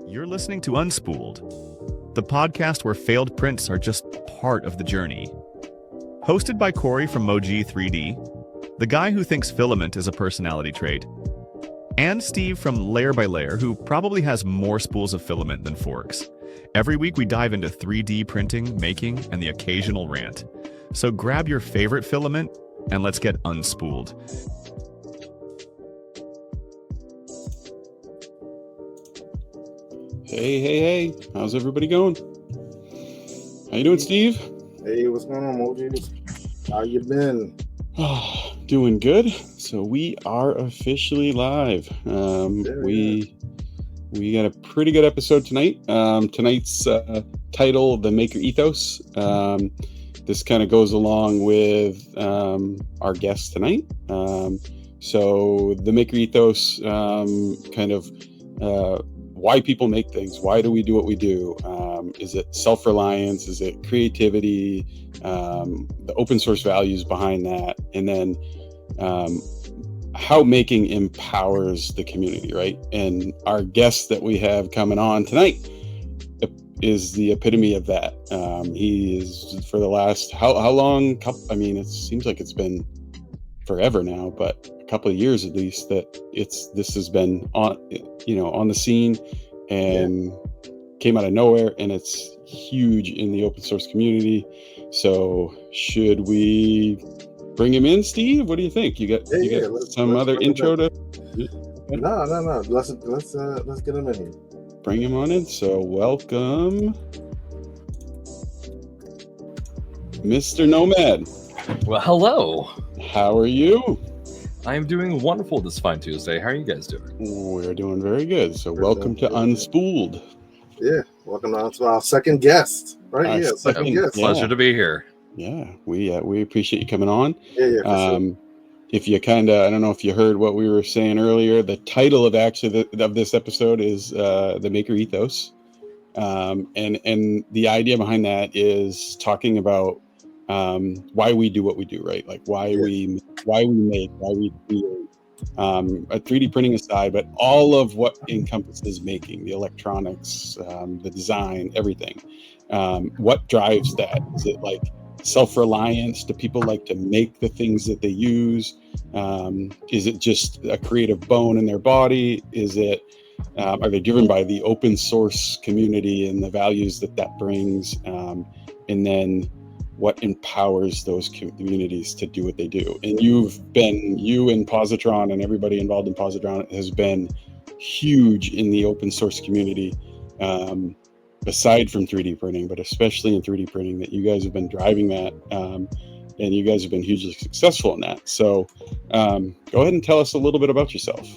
You're listening to Unspooled, the podcast where failed prints are just part of the journey. Hosted by Corey from Moji 3D, the guy who thinks filament is a personality trait, and Steve from Layer by Layer, who probably has more spools of filament than forks. Every week we dive into 3D printing, making, and the occasional rant. So grab your favorite filament and let's get unspooled. Hey. How's everybody going? How you doing, Steve? Hey, what's going on, Moji? How you been? Doing good. So we are officially live. We got a pretty good episode tonight. Tonight's title, The Maker Ethos. This kind of goes along with our guest tonight. So the Maker Ethos why people make things. Why do we do what we do? Is it self-reliance? Is it creativity? The open source values behind that? And then how making empowers the community, right? And our guest that we have coming on tonight is the epitome of that. He is, for the last, how long? It seems like it's been forever now, but a couple of years at least that this has been on the scene and came out of nowhere, and it's huge in the open source community. So should we bring him in, Steve? What do you think? You got some other intro to? No. Let's get him in here. Bring him on in. So welcome, Mr. Nomad. Well, hello. How are you? I am doing wonderful this fine Tuesday. How are you guys doing? We're doing very good. So welcome to Unspooled. Yeah, welcome to our second guest. Right here, second guest. Pleasure to be here. Yeah, we appreciate you coming on. Yeah, for sure. If you I don't know if you heard what we were saying earlier, the title of this episode is The Maker Ethos. And the idea behind that is talking about why we do what we do, right? Like why we make, why we create, a 3D printing aside, but all of what encompasses making, the electronics, the design, everything. What drives that? Is it like self-reliance? Do people like to make the things that they use? Is it just a creative bone in their body? Is it are they driven by the open source community and the values that brings? And then what empowers those communities to do what they do? And you and Positron and everybody involved in Positron has been huge in the open source community, aside from 3D printing, but especially in 3D printing, that you guys have been driving that, and you guys have been hugely successful in that. So go ahead and tell us a little bit about yourself.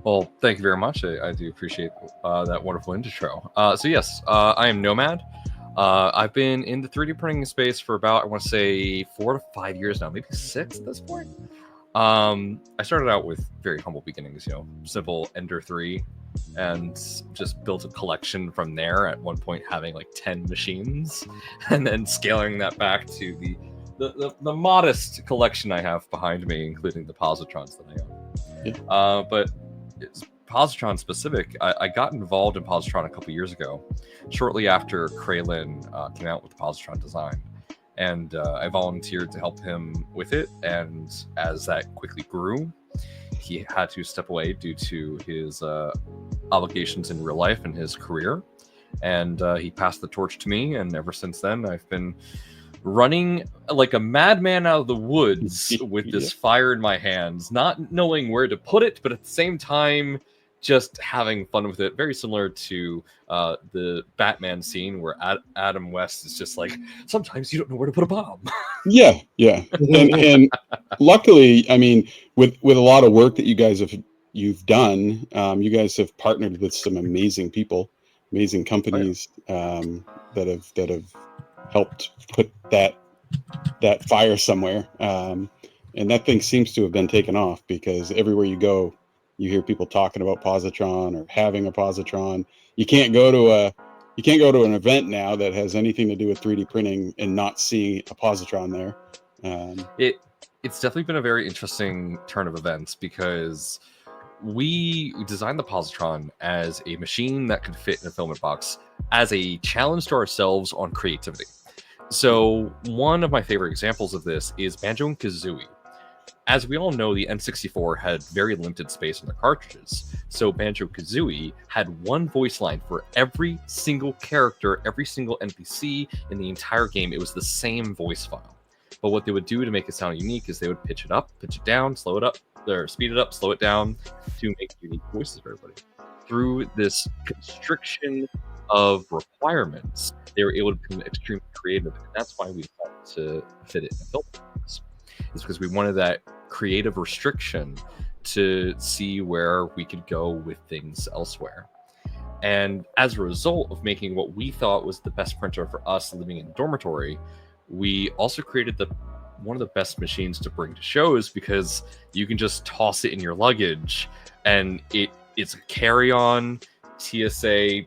Well, thank you very much. I do appreciate that wonderful intro. So yes, I am Nomad. I've been in the 3D printing space for about, I want to say 4 to 5 years now, maybe 6 at this point. I started out with very humble beginnings, simple Ender 3, and just built a collection from there, at one point having like 10 machines, and then scaling that back to the modest collection I have behind me, including the Positrons that I own. Yeah. But it's Positron specific, I got involved in Positron a couple years ago, shortly after Kraylin came out with the Positron design, and I volunteered to help him with it. And as that quickly grew, he had to step away due to his obligations in real life and his career, and he passed the torch to me. And ever since then, I've been running like a madman out of the woods with this fire in my hands, not knowing where to put it, but at the same time just having fun with it. Very similar to the Batman scene where Adam West is just like, sometimes you don't know where to put a bomb. Yeah. And luckily, with a lot of work that you've done, you guys have partnered with some amazing people, amazing companies that have helped put that fire somewhere. And that thing seems to have been taken off, because everywhere you go, you hear people talking about Positron or having a Positron. You can't go to an event now that has anything to do with 3D printing and not see a Positron there. It's definitely been a very interesting turn of events, because we designed the positron as a machine that could fit in a filament box as a challenge to ourselves on creativity. So one of my favorite examples of this is Banjo and Kazooie. As we all know, the N64 had very limited space on the cartridges, so Banjo-Kazooie had one voice line for every single character, every single NPC in the entire game. It was the same voice file. But what they would do to make it sound unique is they would pitch it up, pitch it down, slow it up, or speed it up, slow it down to make unique voices for everybody. Through this constriction of requirements, they were able to become extremely creative, and that's why we decided to fit it in a film box. It's because we wanted that creative restriction to see where we could go with things elsewhere. And as a result of making what we thought was the best printer for us living in a dormitory, we also created one of the best machines to bring to shows, because you can just toss it in your luggage and it's a carry-on. TSA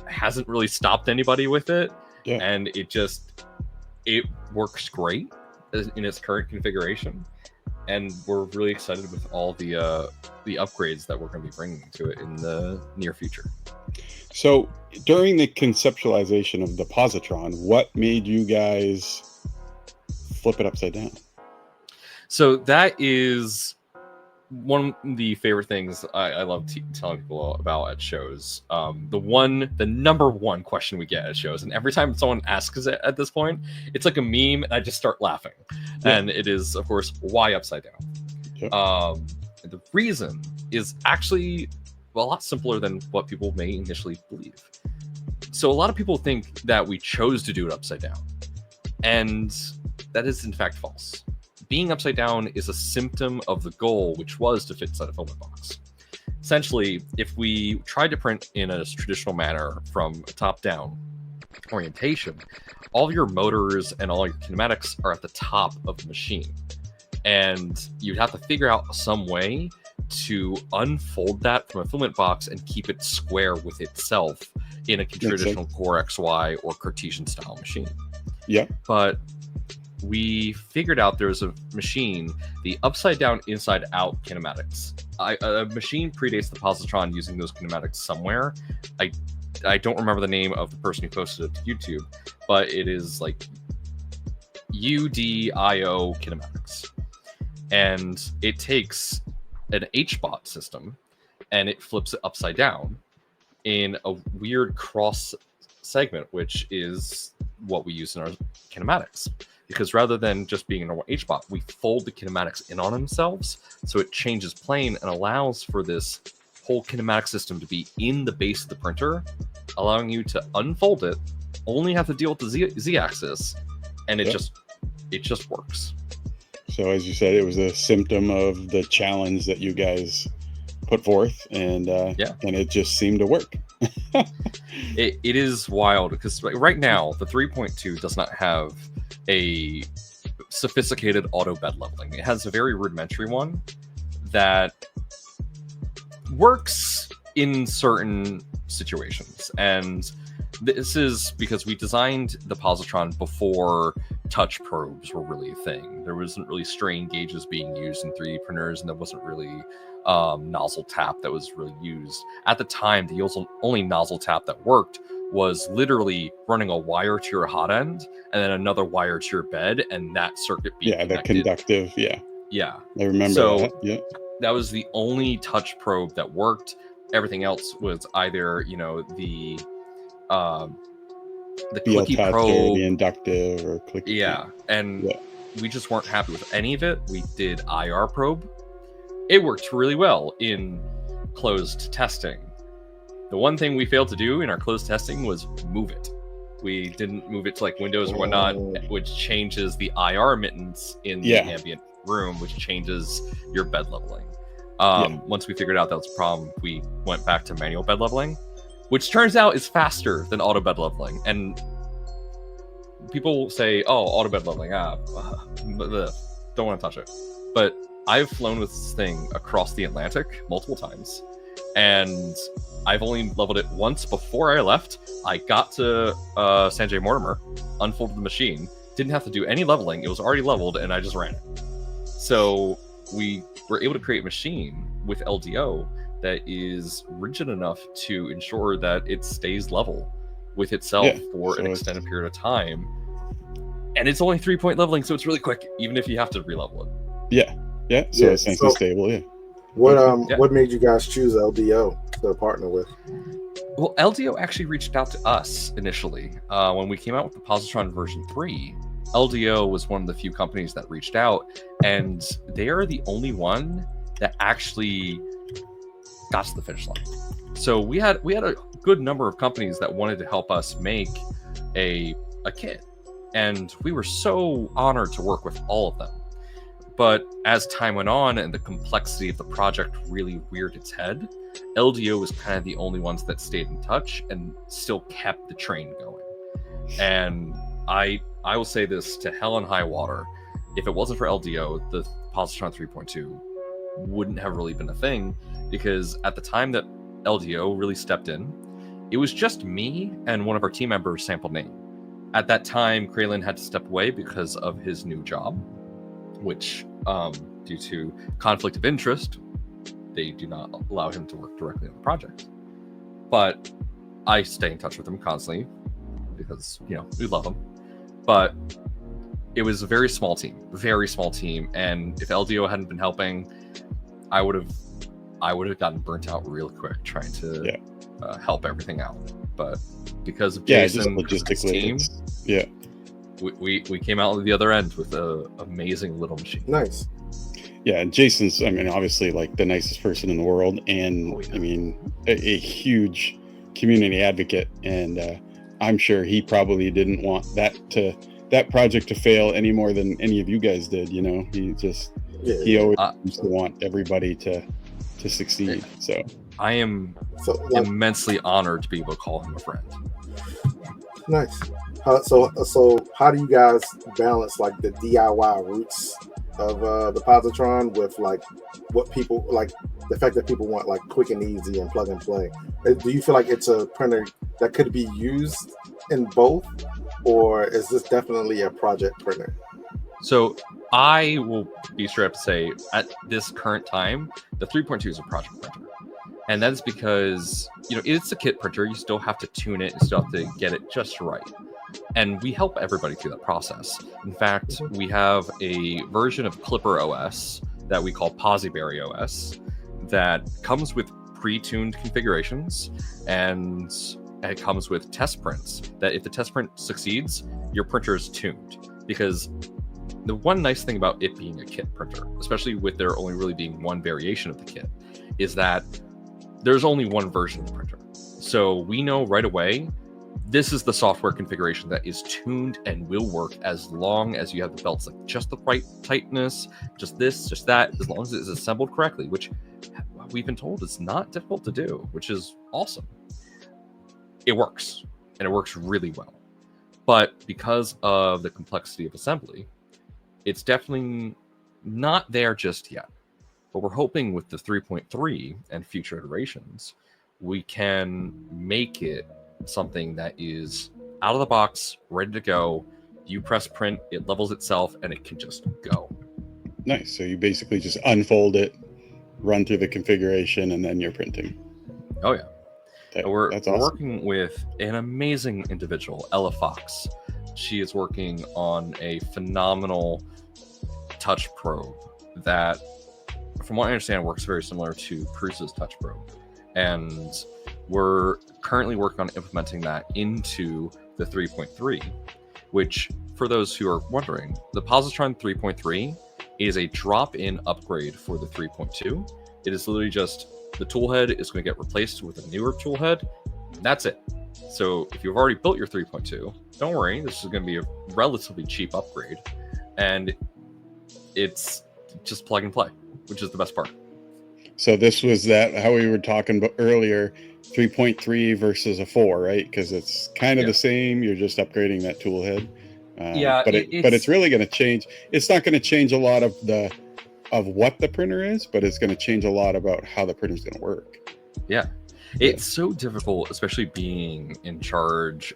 hasn't really stopped anybody with it. Yeah. And it works great in its current configuration, and we're really excited with all the upgrades that we're going to be bringing to it in the near future. So during the conceptualization of the positron, what made you guys flip it upside down? So that is one of the favorite things I love telling people about at shows. The number one question we get at shows, and every time someone asks it at this point, it's like a meme, and I just start laughing. Yeah. And it is, of course, why upside down? Yeah. The reason is actually a lot simpler than what people may initially believe. So a lot of people think that we chose to do it upside down, and that is in fact false. Being upside down is a symptom of the goal, which was to fit inside a filament box. Essentially, if we tried to print in a traditional manner from a top-down orientation, all your motors and all your kinematics are at the top of the machine. And you'd have to figure out some way to unfold that from a filament box and keep it square with itself in a traditional Core XY or Cartesian-style machine. Yeah. But we figured out there was a machine, the upside down, inside out kinematics. A machine predates the positron using those kinematics somewhere. I don't remember the name of the person who posted it to YouTube, but it is like UDIO kinematics. And it takes an HBot system and it flips it upside down in a weird cross segment, which is what we use in our kinematics. Because rather than just being a normal HBot, we fold the kinematics in on themselves, so it changes plane and allows for this whole kinematic system to be in the base of the printer, allowing you to unfold it, only have to deal with the Z-axis, and it just works. So as you said, it was a symptom of the challenge that you guys put forth, and it just seemed to work. It is wild, because right now, the 3.2 does not have a sophisticated auto bed leveling. It has a very rudimentary one that works in certain situations, and this is because we designed the positron before touch probes were really a thing. There wasn't really strain gauges being used in 3D printers, and there wasn't really nozzle tap that was really used. At the time, the only nozzle tap that worked was literally running a wire to your hot end and then another wire to your bed, and that circuit being connected. The conductive, yeah. I remember that. Yeah, that was the only touch probe that worked. Everything else was either the clicky probe, the inductive, or clicky. Yeah, and we just weren't happy with any of it. We did IR probe. It worked really well in closed testing. The one thing we failed to do in our closed testing was move it. We didn't move it to like Windows or whatnot, which changes the IR emittance in the ambient room, which changes your bed leveling. Once we figured out that was a problem, we went back to manual bed leveling, which turns out is faster than auto bed leveling. And people say, oh, auto bed leveling, don't want to touch it. But I've flown with this thing across the Atlantic multiple times, and I've only leveled it once before I left. I got to Sanjay Mortimer, unfolded the machine, didn't have to do any leveling. It was already leveled, and I just ran it. So we were able to create a machine with LDO that is rigid enough to ensure that it stays level with itself for an extended period of time. And it's only 3-point leveling, so it's really quick, even if you have to re-level it. So it's nice and stable. What made you guys choose LDO to partner with? Well, LDO actually reached out to us initially. When we came out with the Positron version 3, LDO was one of the few companies that reached out, and they are the only one that actually got to the finish line. So we had a good number of companies that wanted to help us make a kit, and we were so honored to work with all of them. But as time went on and the complexity of the project really reared its head, LDO was kind of the only ones that stayed in touch and still kept the train going. And I will say this to hell and high water: if it wasn't for LDO, the Positron 3.2 wouldn't have really been a thing, because at the time that LDO really stepped in, it was just me and one of our team members, Sample Name. At that time, Kraylin had to step away because of his new job, which, due to conflict of interest, they do not allow him to work directly on the project. But I stay in touch with him constantly because, we love him. But it was a very small team, and if LDO hadn't been helping, I would have gotten burnt out real quick trying to help everything out. But because of Jason, just logistically, we came out the other end with an amazing little machine. Nice. Yeah, and Jason's, obviously like the nicest person in the world, and a huge community advocate, and I'm sure he probably didn't want that project to fail any more than any of you guys did. He always used to want everybody to succeed. So I am immensely honored to be able to call him a friend. Nice. So how do you guys balance like the DIY roots of the Positron with like what people like, the fact that people want like quick and easy and plug and play? Do you feel like it's a printer that could be used in both, or is this definitely a project printer? So I will be straight up to say, at this current time, the 3.2 is a project printer. And that's because, it's a kit printer. You still have to tune it. You still have to get it just right. And we help everybody through that process. In fact, we have a version of Clipper OS that we call Polymaker OS that comes with pre-tuned configurations, and it comes with test prints that if the test print succeeds, your printer is tuned. Because the one nice thing about it being a kit printer, especially with there only really being one variation of the kit, is that there's only one version of the printer. So we know right away, this is the software configuration that is tuned and will work as long as you have the belts like just the right tightness, just this, just that, as long as it is assembled correctly, which we've been told is not difficult to do, which is awesome. It works, and it works really well. But because of the complexity of assembly, it's definitely not there just yet. But we're hoping with the 3.3 and future iterations, we can make it something that is out of the box, ready to go. You press print, it levels itself, and it can just go. Nice. So you basically just unfold it, run through the configuration, and then you're printing. Oh, yeah. We're awesome. Working with an amazing individual, Ella Fox. She is working on a phenomenal touch probe that, from what I understand, works very similar to Prusa's touch probe. And we're currently working on implementing that into the 3.3, which, for those who are wondering, the Positron 3.3 is a drop-in upgrade for the 3.2. It is literally just the toolhead is going to get replaced with a newer toolhead. That's it. So if you've already built your 3.2, don't worry, this is going to be a relatively cheap upgrade. And it's just plug and play, which is the best part. So this was how we were talking about earlier, 3.3 versus a 4, right? Because it's kind of the same. You're just upgrading that tool head. But it's really going to change. It's not going to change a lot of what the printer is, but it's going to change a lot about how the printer is going to work. Yeah. It's so difficult, especially being in charge.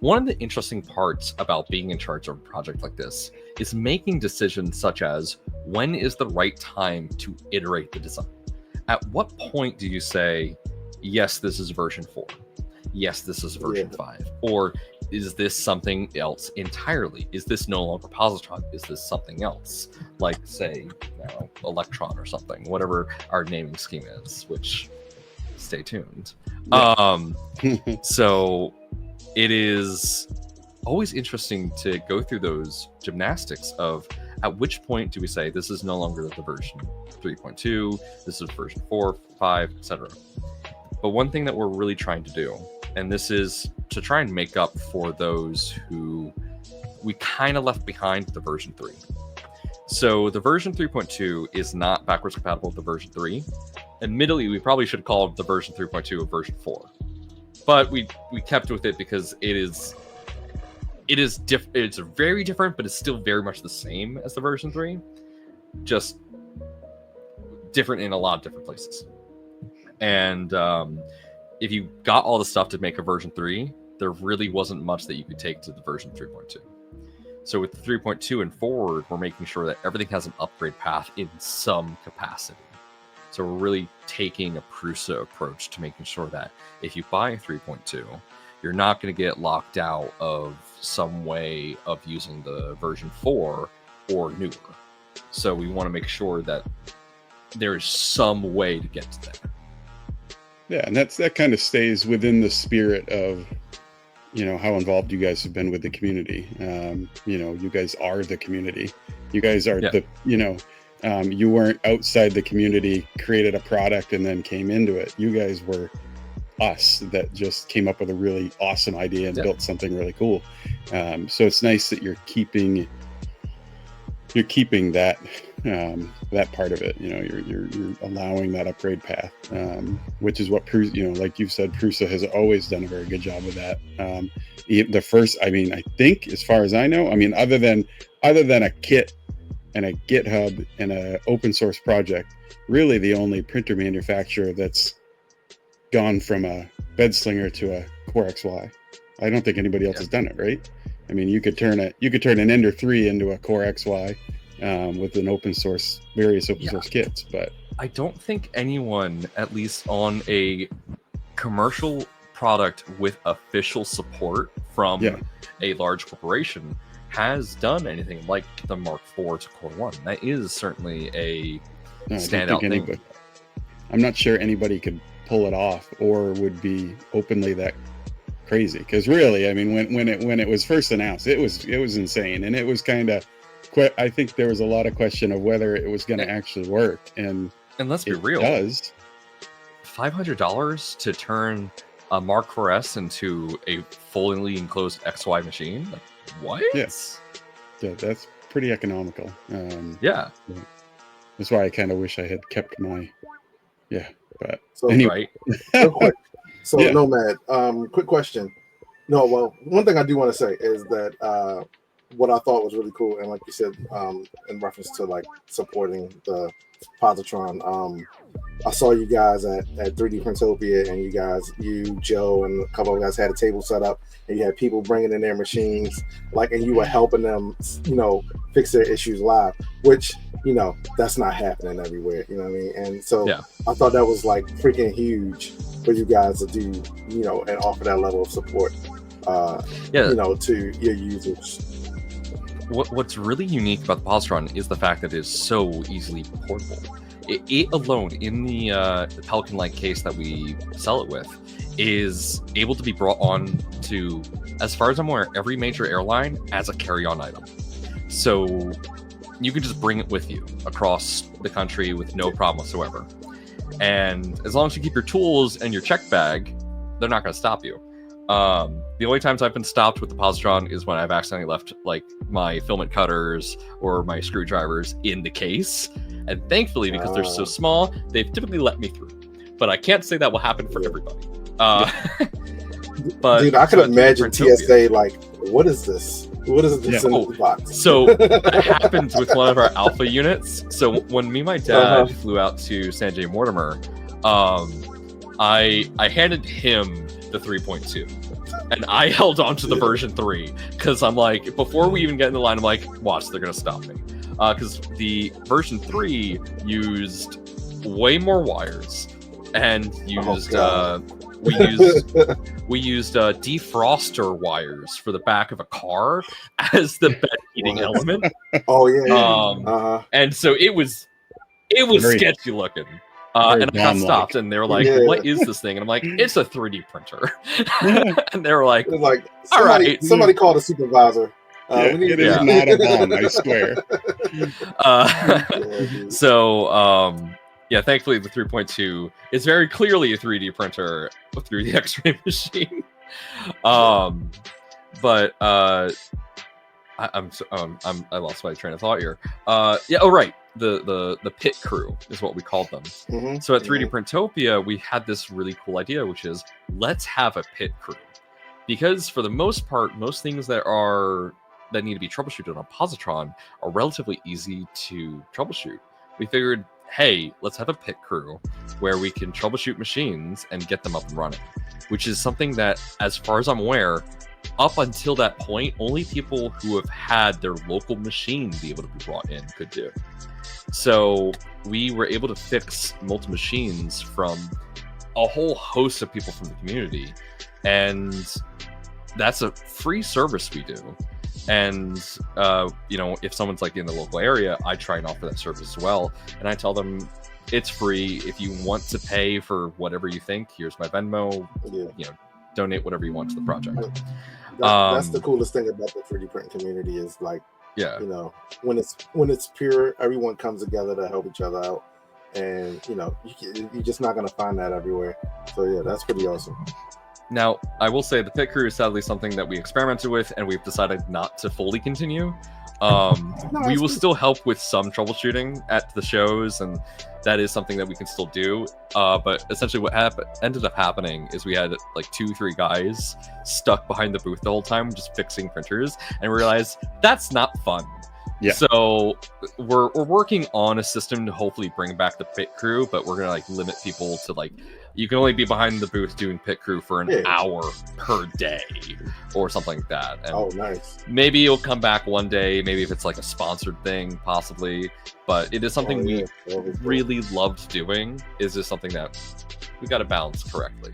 One of the interesting parts about being in charge of a project like this is making decisions such as when is the right time to iterate the design. at what point do you say, yes, this is version 4? Yes, this is version 5. Or is this something else entirely? Is this no longer Positron? Is this something else? Like, say, Electron or something, whatever our naming scheme is, which, stay tuned. Yeah. So it is always interesting to go through those gymnastics of at which point do we say this is no longer the version 3.2, this is version 4, 5, etc. But one thing that we're really trying to do, and this is to try and make up for those who we kind of left behind the version 3. So the version 3.2 is not backwards compatible with the version 3. Admittedly, we probably should call the version 3.2 a version 4. But we kept with it because it's very different, but it's still very much the same as the version 3. Just different in a lot of different places. And if you got all the stuff to make a version 3, there really wasn't much that you could take to the version 3.2. So with the 3.2 and forward, we're making sure that everything has an upgrade path in some capacity. So we're really taking a Prusa approach to making sure that if you buy 3.2, you're not going to get locked out of some way of using the version 4 or newer. So we want to make sure that there's some way to get to that. Yeah, and that kind of stays within the spirit of, how involved you guys have been with the community. You guys are the community. You guys are you weren't outside the community, created a product, and then came into it. You guys were us that just came up with a really awesome idea and built something really cool. So it's nice that you're keeping that part of it. You're allowing that upgrade path, which is what like you've said, Prusa has always done a very good job with that. The first, I think, as far as I know, other than a kit and a GitHub and a open source project, really the only printer manufacturer that's gone from a bed slinger to a Core XY. I don't think anybody else has done it, right? You could turn an Ender 3 into a Core XY with various open source kits, but I don't think anyone, at least on a commercial product with official support from a large corporation, has done anything like the Mark IV to Core 1. That is certainly a standout thing. I'm not sure anybody could pull it off or would be openly that crazy, because really, when it was first announced, it was insane, and it was kind of I think there was a lot of question of whether it was going to actually work, and let's be real, it does. $500 to turn a Mark IVs into a fully enclosed XY machine? Like, what? Yes, that's pretty economical. That's why I kind of wish I had kept my but so anyway. Real quick. So Nomad, quick question. No, well, one thing I do want to say is that what I thought was really cool, and like you said, in reference to like supporting the Positron, I saw you guys at 3D Printopia, and you, Joe, and a couple of guys had a table set up, and you had people bringing in their machines, and you were helping them, fix their issues live, which, that's not happening everywhere, you know what I mean? And so I thought that was like freaking huge for you guys to do, and offer that level of support, to your users. What's really unique about the Positron is the fact that it is so easily portable. It alone, in the Pelican-like case that we sell it with, is able to be brought on to, as far as I'm aware, every major airline as a carry-on item. So you can just bring it with you across the country with no problem whatsoever. And as long as you keep your tools and your check bag, they're not going to stop you. The only times I've been stopped with the Positron is when I've accidentally left my filament cutters or my screwdrivers in the case. And thankfully, because they're so small, they've typically let me through. But I can't say that will happen for everybody. But dude, I could imagine TSA what is this? What is this in the box? So that happened with one of our alpha units. So when me and my dad flew out to San J. Mortimer, I handed him the 3.2, and I held on to the version 3 because I'm like, before we even get in the line, I'm like, watch, they're gonna stop me, because the version 3 used way more wires and used we used defroster wires for the back of a car as the bed heating element. Oh yeah. And so it was very sketchy looking. And I got stopped, and they were like, "What is this thing?" And I'm like, "It's a 3D printer." And they were like, "All right." Somebody called a supervisor. It is not a bomb, I swear. Thankfully the 3.2 is very clearly a 3D printer through the X-ray machine. I lost my train of thought here. The pit crew is what we called them. Mm-hmm. So at 3D Printopia, we had this really cool idea, which is let's have a pit crew, because for the most part, most things that need to be troubleshooted on Positron are relatively easy to troubleshoot. We figured, hey, let's have a pit crew where we can troubleshoot machines and get them up and running, which is something that, as far as I'm aware, up until that point, only people who have had their local machine be able to be brought in could do. So we were able to fix multiple machines from a whole host of people from the community, and that's a free service we do. And if someone's like in the local area, I try and offer that service as well, and I tell them it's free. If you want to pay for whatever you think, here's my Venmo. Donate whatever you want to the project. That's the coolest thing about the 3D print community is when it's pure, everyone comes together to help each other out, and you're just not going to find that everywhere. So yeah, that's pretty awesome. Now, I will say the pit crew is sadly something that we experimented with, and we've decided not to fully continue. We will still help with some troubleshooting at the shows, and that is something that we can still do. But essentially what ended up happening is we had like 2-3 guys stuck behind the booth the whole time just fixing printers, and we realized that's not fun. Yeah. So we're working on a system to hopefully bring back the pit crew, but we're gonna limit people to you can only be behind the booth doing pit crew for an hour per day or something like that. And nice. Maybe it'll come back one day, maybe if it's like a sponsored thing, possibly. But it is something we really loved doing. Is this something that we got to balance correctly?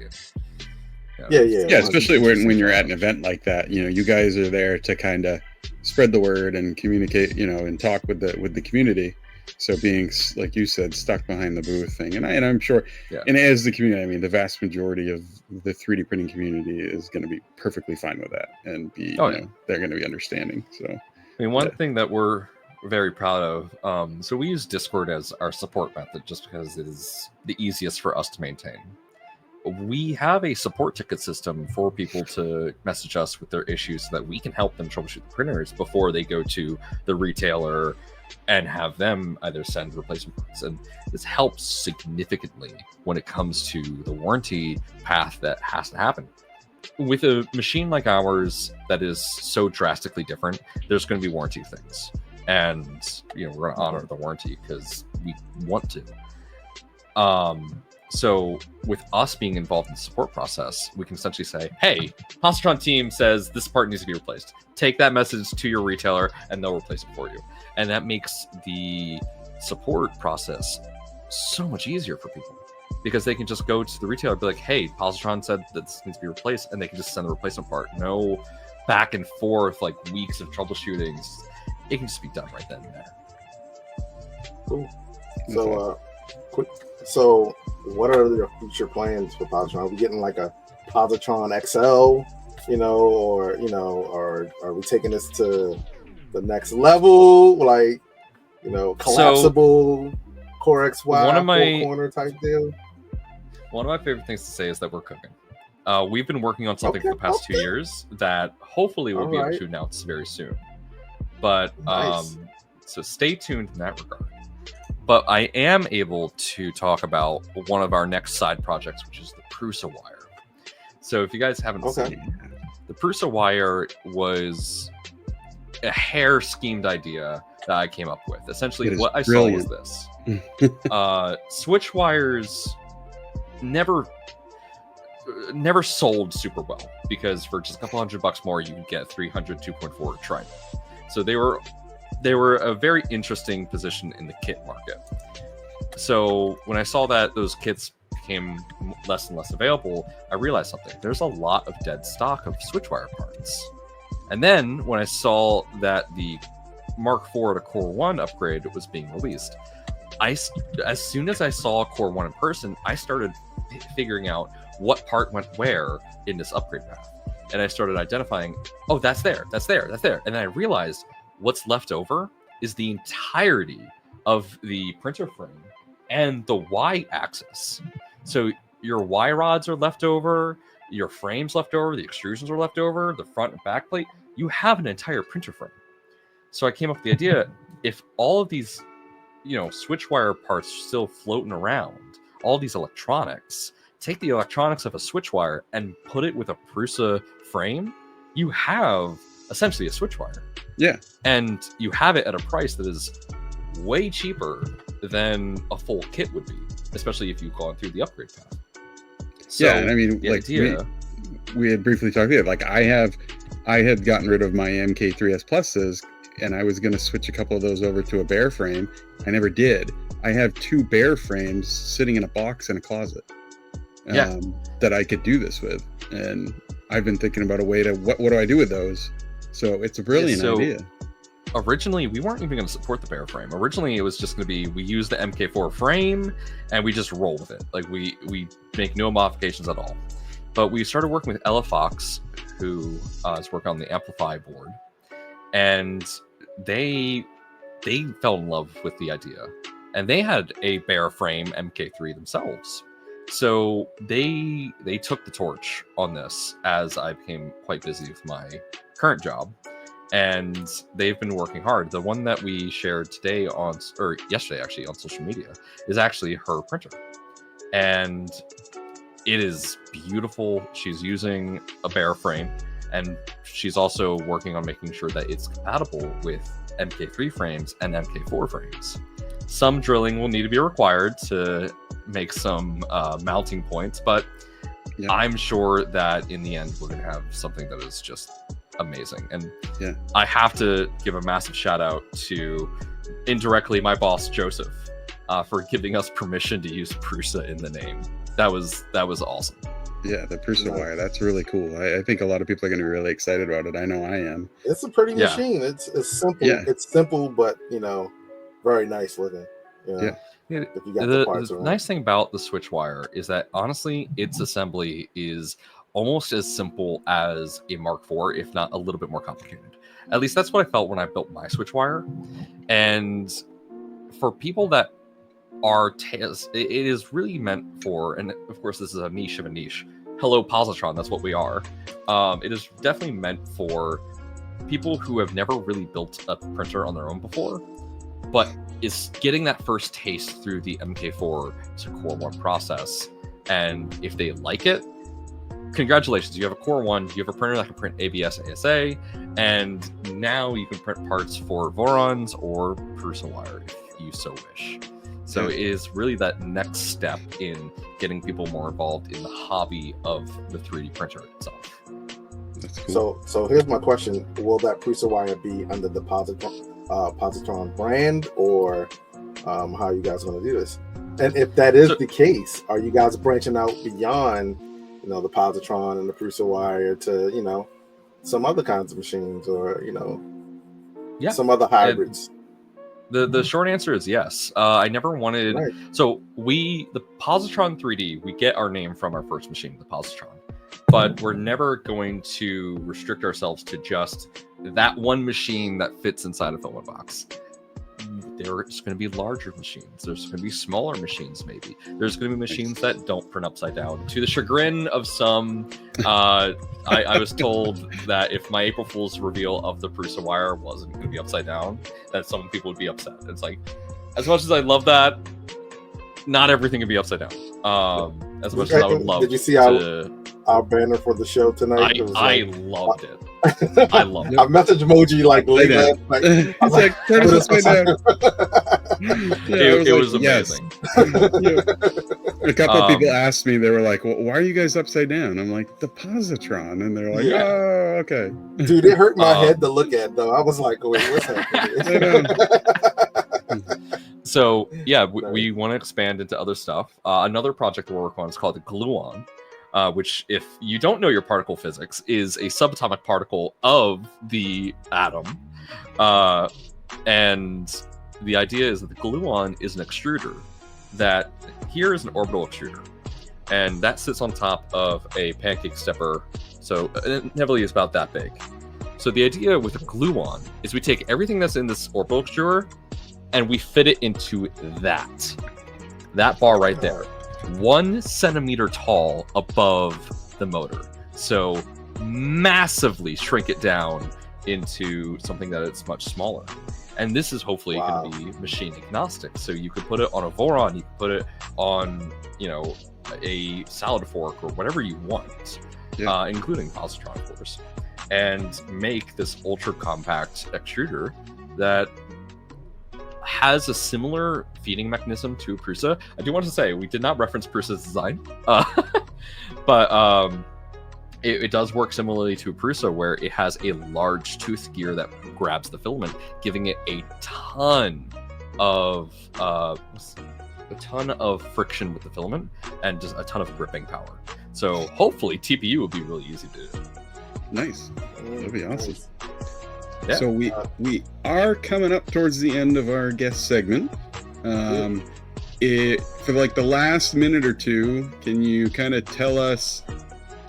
Yeah, especially when you're at an event like that. You guys are there to kind of spread the word and communicate, and talk with the community. So being, like you said, stuck behind the booth thing, and I'm sure, and as the community, the vast majority of the 3D printing community is going to be perfectly fine with that, and they're going to be understanding. So, one thing that we're very proud of, so we use Discord as our support method just because it is the easiest for us to maintain. We have a support ticket system for people to message us with their issues so that we can help them troubleshoot the printers before they go to the retailer and have them either send replacement parts. And this helps significantly when it comes to the warranty path that has to happen. With a machine like ours that is so drastically different, there's going to be warranty things. And, we're going to honor the warranty because we want to. So with us being involved in the support process, we can essentially say, hey, Positron team says this part needs to be replaced. Take that message to your retailer and they'll replace it for you. And that makes the support process so much easier for people because they can just go to the retailer and be like, hey, Positron said that this needs to be replaced, and they can just send the replacement part. No back and forth, weeks of troubleshooting. It can just be done right then and there. Cool. So, what are your future plans for Positron? Are we getting a Positron XL, or are we taking this to the next level? Collapsible Core XY, corner type deal? One of my favorite things to say is that we're cooking. We've been working on something for the past 2 years that hopefully we'll be able to announce very soon. But so stay tuned in that regard. But I am able to talk about one of our next side projects, which is the Prusa wire. So if you guys haven't seen, the Prusa wire was a hair-schemed idea that I came up with. Essentially, what I saw was this. Switch wires never sold super well because for just a couple $100 more, you could get 300 2.4 Trident. So they were a very interesting position in the kit market. So when I saw that those kits became less and less available, I realized something. There's a lot of dead stock of switchwire parts. And then when I saw that the Mark IV to Core 1 upgrade was being released, as soon as I saw Core 1 in person, I started figuring out what part went where in this upgrade path. And I started identifying, oh, that's there. And then I realized what's left over is the entirety of the printer frame and the Y-axis. So your Y rods are left over, your frame's left over, the extrusions are left over, the front and back plate. You have an entire printer frame. So I came up with the idea, if all of these, switchwire parts still floating around, all these electronics, take the electronics of a switchwire and put it with a Prusa frame, you have essentially a switchwire. Yeah. And you have it at a price that is way cheaper than a full kit would be, especially if you've gone through the upgrade path. So yeah, and I mean, like we had briefly talked about, like I had gotten rid of my MK3S Pluses, and I was going to switch a couple of those over to a bare frame. I never did. I have 2 bare frames sitting in a box in a closet that I could do this with, and I've been thinking about a way to what do I do with those? So it's a brilliant idea. Originally, we weren't even going to support the bare frame. Originally, it was just going to be, we use the MK4 frame and we just roll with it. Like we make no modifications at all. But we started working with Ella Fox, who is working on the Amplify board, and they fell in love with the idea, and they had a bare frame MK3 themselves. So they took the torch on this as I became quite busy with my current job. And they've been working hard. The one that we shared yesterday actually on social media is actually her printer. And it is beautiful. She's using a bare frame, and she's also working on making sure that it's compatible with MK3 frames and MK4 frames. Some drilling will need to be required to make some mounting points, but I'm sure that in the end we're going to have something that is just amazing. And I have to give a massive shout out to indirectly my boss Joseph for giving us permission to use Prusa in the name. That was awesome. Yeah, the Prusa wire, that's really cool. I think a lot of people are going to be really excited about it. I know I am. It's a pretty machine. It's simple. Yeah. It's simple, but very nice looking. If you got the parts around. Nice thing about the switch wire is that honestly, its assembly is almost as simple as a Mark IV, if not a little bit more complicated. At least that's what I felt when I built my switch wire. And for people that are it is really meant for, and of course this is a niche of a niche. Hello Positron, that's what we are. It is definitely meant for people who have never really built a printer on their own before, but is getting that first taste through the MK4 to Core 1 process. And if they like it, congratulations, you have a Core 1, you have a printer that can print ABS ASA, and now you can print parts for Vorons or Prusa wire if you so wish. So it is really that next step in getting people more involved in the hobby of the 3D printer itself. That's cool. So here's my question. Will that Prusa wire be under the Positron brand, or how are you guys going to do this? And if that is the case, are you guys branching out beyond the Positron and the Prusa wire to some other kinds of machines, or some other hybrids? The short answer is yes. I never wanted... Right. So the Positron 3D, we get our name from our first machine, the Positron. But we're never going to restrict ourselves to just that one machine that fits inside a filament box. There's going to be larger machines. There's going to be smaller machines, maybe. There's going to be machines that don't print upside down. To the chagrin of some, I was told that if my April Fool's reveal of the Prusa wire wasn't going to be upside down, that some people would be upset. It's like, as much as I love that, not everything can be upside down. As much as I would love. Did you see our banner for the show tonight? I loved it. I loved it. I messaged Moji later. I was like, turn this way down. It was amazing. A couple of people asked me, they were like, well, why are you guys upside down? I'm like, the Positron. And they're like, oh, okay. Dude, it hurt my head to look at, though. I was like, wait, what's happening? So yeah, we want to expand into other stuff. Another project we're working on is called the gluon, which, if you don't know your particle physics, is a subatomic particle of the atom. And the idea is that the gluon is an extruder that here is an orbital extruder, and that sits on top of a pancake stepper. So inevitably is about that big. So the idea with a gluon is we take everything that's in this orbital extruder and we fit it into that bar right there, 1 centimeter tall above the motor. So massively shrink it down into something that is much smaller. And this is hopefully going to be machine agnostic. So you could put it on a Voron, you could put it on, a salad fork or whatever you want, including positron, of course, and make this ultra compact extruder that has a similar feeding mechanism to Prusa. I do want to say we did not reference Prusa's design, but it does work similarly to Prusa, where it has a large tooth gear that grabs the filament, giving it a ton of friction with the filament and just a ton of gripping power. So hopefully TPU will be really easy to do. Nice. That'd be awesome. Yeah. So we are coming up towards the end of our guest segment. For like the last minute or two, can you kind of tell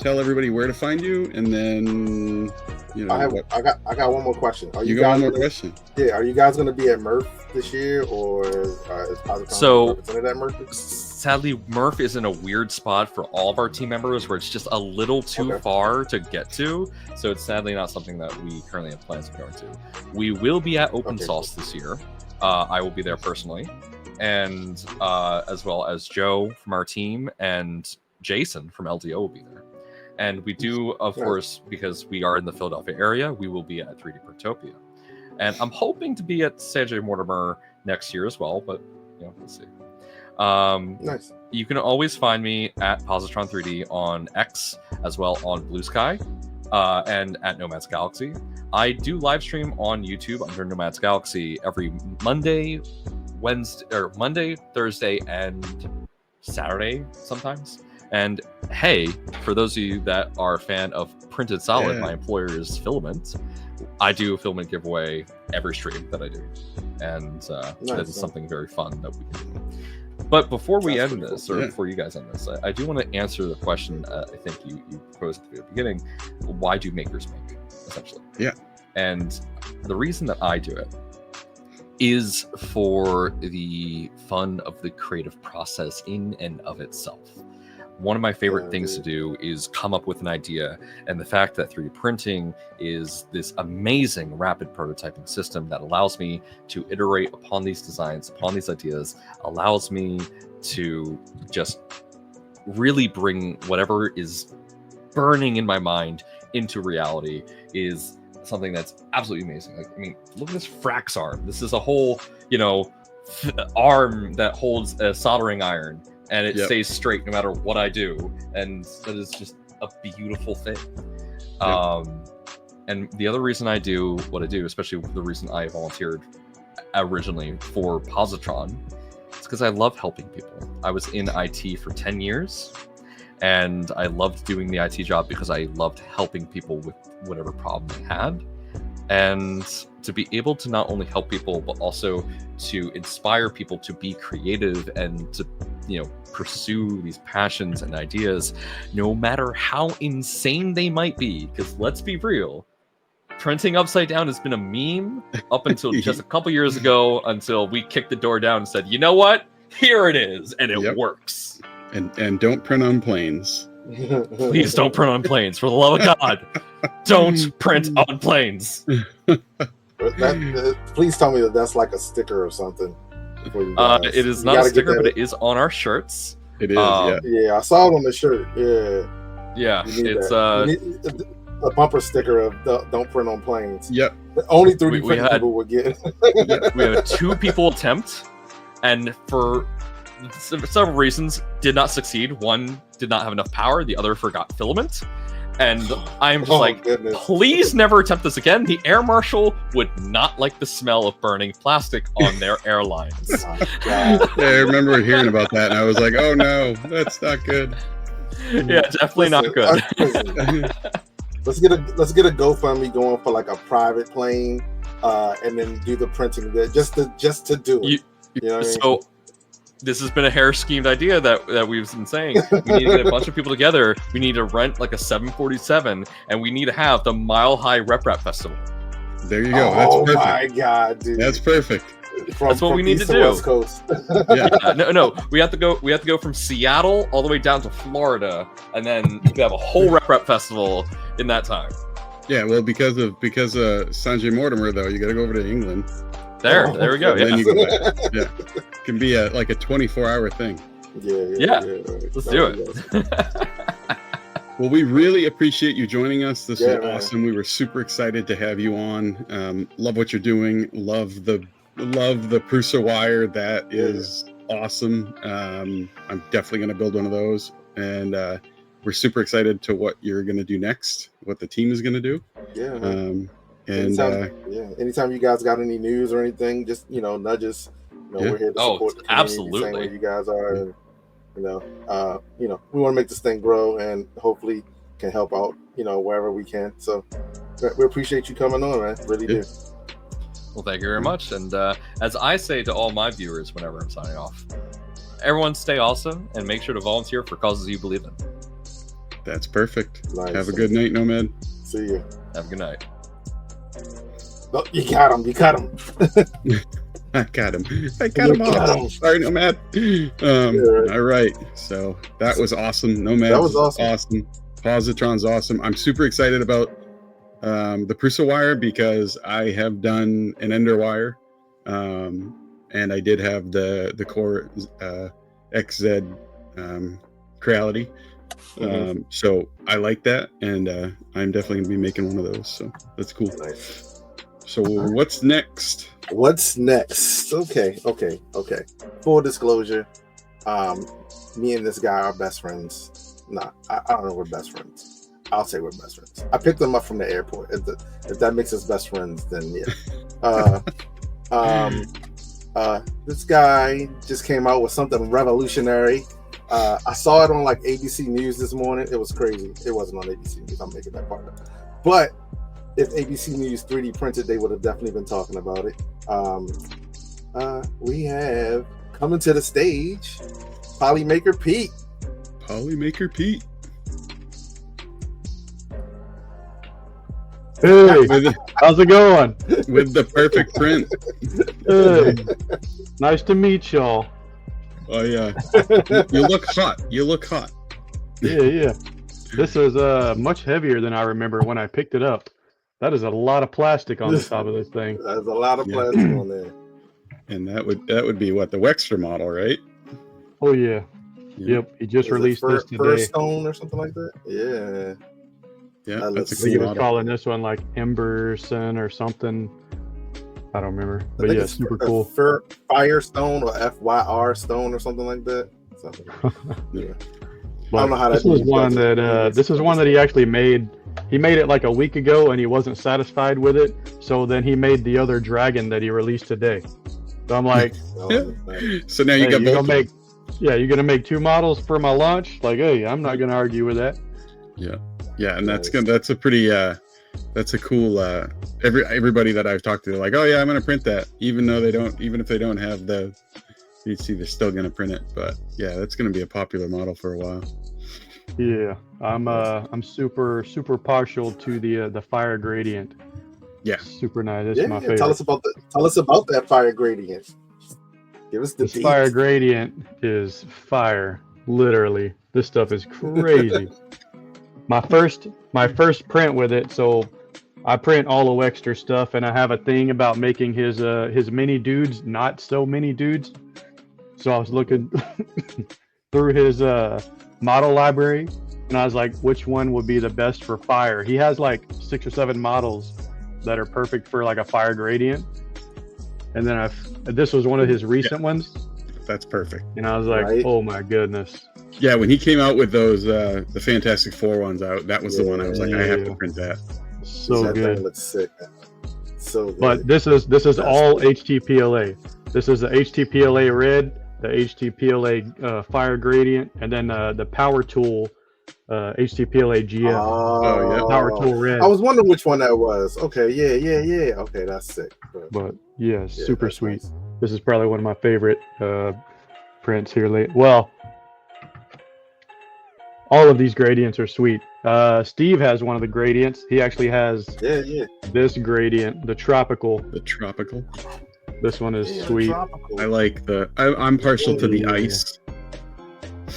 everybody where to find you, and then I got one more question. Are you got one more question? Yeah, are you guys going to be at Murph this year, or is Positron represented at Murph? Sadly, Murph is in a weird spot for all of our team members, where it's just a little too far to get to. So it's sadly not something that we currently have plans of going to. We will be at Open Sauce this year. I will be there personally, and as well as Joe from our team and Jason from LDO will be there. And we do, of course, because we are in the Philadelphia area, we will be at 3D Printopia. And I'm hoping to be at San J. Mortimer next year as well, but we'll see. Nice. You can always find me at Positron 3D on X, as well on Blue Sky, and at NomadsGalaxy. I do live stream on YouTube under NomadsGalaxy every Monday, Thursday, and Saturday sometimes. And hey, for those of you that are a fan of Printed Solid, my employer's filament, I do a filament giveaway every stream that I do. And that is something very fun that we can do. But before we end this, or before you guys end this, I do want to answer the question I think you posed at the beginning. Why do makers make, essentially? Yeah. And the reason that I do it is for the fun of the creative process in and of itself. One of my favorite things to do is come up with an idea, and the fact that 3D printing is this amazing rapid prototyping system that allows me to iterate upon these designs, upon these ideas, allows me to just really bring whatever is burning in my mind into reality is something that's absolutely amazing. Like, I mean, look at this Frax arm. This is a whole, arm that holds a soldering iron, and it stays straight no matter what I do, and that is just a beautiful thing. And the other reason I do what I do, especially the reason I volunteered originally for Positron, is because I love helping people. I was in IT for 10 years, and I loved doing the IT job because I loved helping people with whatever problem they had. And to be able to not only help people, but also to inspire people to be creative and to pursue these passions and ideas, no matter how insane they might be. Because let's be real, printing upside down has been a meme up until just a couple years ago, until we kicked the door down and said, you know what? Here it is, and it works. And don't print on planes. Please don't print on planes, for the love of God. Don't print on planes. Please tell me that's like a sticker or something. It is not a sticker, but it is on our shirts. It is, yeah. I saw it on the shirt. Yeah, it's a bumper sticker of "Don't print on planes." Yep. Only 3D printing people would get. We had 2 people attempt, and for several reasons, did not succeed. One did not have enough power. The other forgot filament. And I'm just goodness. please never attempt this again. The air marshal would not like the smell of burning plastic on their airlines. Oh, God. Yeah, I remember hearing about that, and I was like, "Oh no, that's not good." Yeah, definitely not good. Let's get a GoFundMe going for like a private plane, and then do the printing there just to do it. You know what I mean? So this has been a hair schemed idea that we've been saying. We need to get a bunch of people together. We need to rent like a 747, and we need to have the Mile High Rep Festival. There you go. That's perfect. Oh my God, dude. That's perfect. That's what we need to do. West Coast. Yeah. No. We have to go from Seattle all the way down to Florida, and then we have a whole Rep Festival in that time. Yeah, well, because of Sanjay Mortimer, though, you got to go over to England. There we go. Then Yeah. you go back. Yeah, it can be like a 24-hour thing. Yeah. Let's do it. Well, we really appreciate you joining us. This was man. awesome. We were super excited to have you on. Love what you're doing. Love the Prusa wire. That is awesome. I'm definitely going to build one of those, and we're super excited to what you're going to do next. What the team is going to do. Yeah. And anytime you guys got any news or anything, just nudge us. We're here to support the community, absolutely. the same way you guys are. And, we want to make this thing grow and hopefully can help out, wherever we can. So we appreciate you coming on, man. Really do. Well, thank you very much. And as I say to all my viewers whenever I'm signing off, everyone stay awesome and make sure to volunteer for causes you believe in. That's perfect. Nice. Have a good night, Nomad. See you. Have a good night. Oh, you got him. I got him. All. Sorry, Nomad. All right. So that was awesome. Nomad. That was awesome. Positron's awesome. I'm super excited about the Prusa wire because I have done an Ender wire, and I did have the Core XZ Creality. So I like that, and I'm definitely gonna be making one of those. So that's cool. Nice. So what's next? Okay. Full disclosure, me and this guy are best friends. Nah, I don't know, we're best friends. I'll say we're best friends. I picked him up from the airport. If that makes us best friends, then yeah. This guy just came out with something revolutionary. I saw it on like ABC News this morning. It was crazy. It wasn't on ABC News. I'm making that part up. But if ABC News 3D printed, they would have definitely been talking about it. We have coming to the stage, Polymaker Pete. Polymaker Pete. Hey, how's it going? With the perfect print. Hey, nice to meet y'all. Oh yeah, you look hot. Yeah. This is much heavier than I remember when I picked it up. That is a lot of plastic on the top of this thing. There's a lot of plastic on there. And that would be what, the Wexter model, right? Oh yeah. Yep. He just released this today. First Stone or something like that. Yeah. Yeah, that's a I think he good was model. calling this one like Emberson or something. I don't remember. But yeah, super cool. Firestone or FYR Stone or something like that. Yeah. I don't know how this was one that this is one that he actually made. He made it like a week ago and he wasn't satisfied with it. So then he made the other dragon that he released today. So I'm like, So now you got both. You're gonna make two models for my launch. Like, hey, I'm not gonna argue with that. Yeah, and that's good. That's a pretty that's a cool everybody that I've talked to, they're like, oh yeah, I'm gonna print that, even if they don't have the VC, they're still gonna print it. But yeah, that's gonna be a popular model for a while. Yeah, I'm super partial to the fire gradient. Yeah, super nice. That's my favorite. Tell us about that fire gradient. Give us the this fire gradient is fire. Literally, this stuff is crazy. My first print with it. So I print all the Wexter stuff, and I have a thing about making his mini dudes not so mini dudes. So I was looking through his model library, and I was like, which one would be the best for fire? He has like 6 or 7 models that are perfect for like a fire gradient, and then this was one of his recent ones. That's perfect. And I was like, oh my goodness. Yeah, when he came out with those the Fantastic Four ones out, that was the one I was like, I have to print that. So that good. thing looks sick. So good. But this is all HT-PLA. This is the HT-PLA red, the HT-PLA fire gradient, and then the power tool HT-PLA GF. Oh, yeah. Power tool red. I was wondering which one that was. Okay, yeah. Okay, that's sick. But yeah, super that's sweet. nice. This is probably one of my favorite prints here late. Well, all of these gradients are sweet. Steve has one of the gradients. He actually has this gradient, the tropical. The tropical. This one is sweet. I like I'm partial to the ice.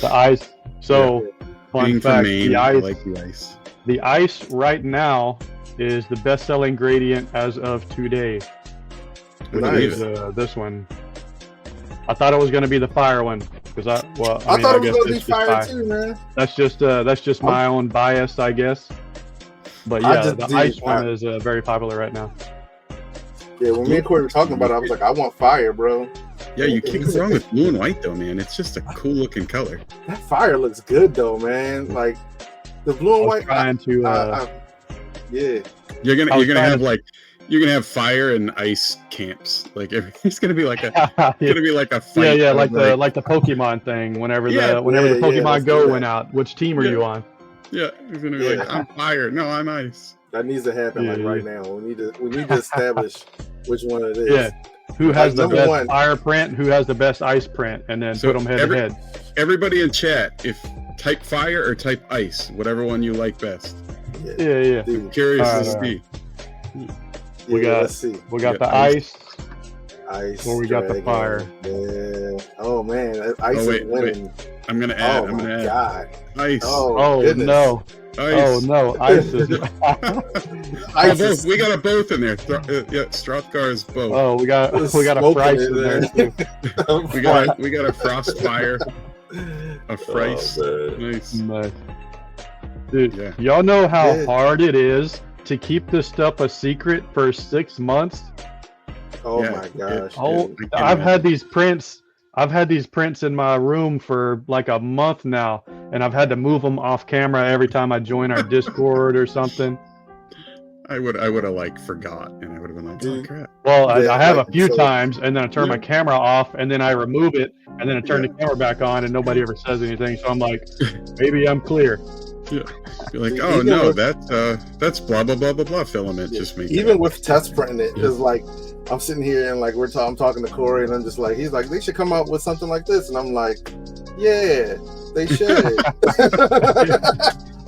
The ice. So, fun Being fact, from Maine, the ice. I like the ice. The ice right now is the best-selling gradient as of today. Which Nice. is this one. I thought it was going to be the fire one because I thought it was going to be fire too, man. That's just my own bias, I guess. But yeah, the ice one is very popular right now. Yeah, when me and Corey were talking about it, I was like, I want fire, bro. Yeah, you can't go wrong with blue and white though, man. It's just a cool looking color. That fire looks good though, man. Like the blue and white. Trying to, yeah. You're gonna have fire and ice camps. Like it's gonna be like a fight. Yeah, like the Pokemon thing. Whenever the Pokemon Go went out, which team are you on? Yeah, it's gonna be like, I'm fire. No, I'm ice. That needs to happen right now. We need to establish which one it is. Yeah. Who has the best fire print? Who has the best ice print? And then put them head to head. Everybody in chat, if type fire or type ice, whatever one you like best. Yeah. I'm curious to see. We got the ice. Or we got the fire. Yeah. Oh man, ice is winning. Wait. I'm gonna add. Oh my god. Ice. Oh no. Ice. Oh no, ice is. Both. We got a both in there. Strothgar is both. Oh, we got a Price in there too. we got a Frostfire, a Price. Nice. Dude, y'all know how hard it is to keep this stuff a secret for 6 months. Oh my gosh. I've had these prints. In my room for like a month now, and I've had to move them off camera every time I join our Discord or something. I would have forgot, and I would have been like, oh crap. Well, I have a few times, and then I turn my camera off, and then I remove it, and then I turn the camera back on, and nobody ever says anything. So I'm like, maybe I'm clear. Yeah. You're like, oh no, that's blah blah blah blah blah filament. Just me. Even with test printing it, is like I'm sitting here and like I'm talking to Corey, and I'm just like, he's like, they should come out with something like this, and I'm like, yeah, they should.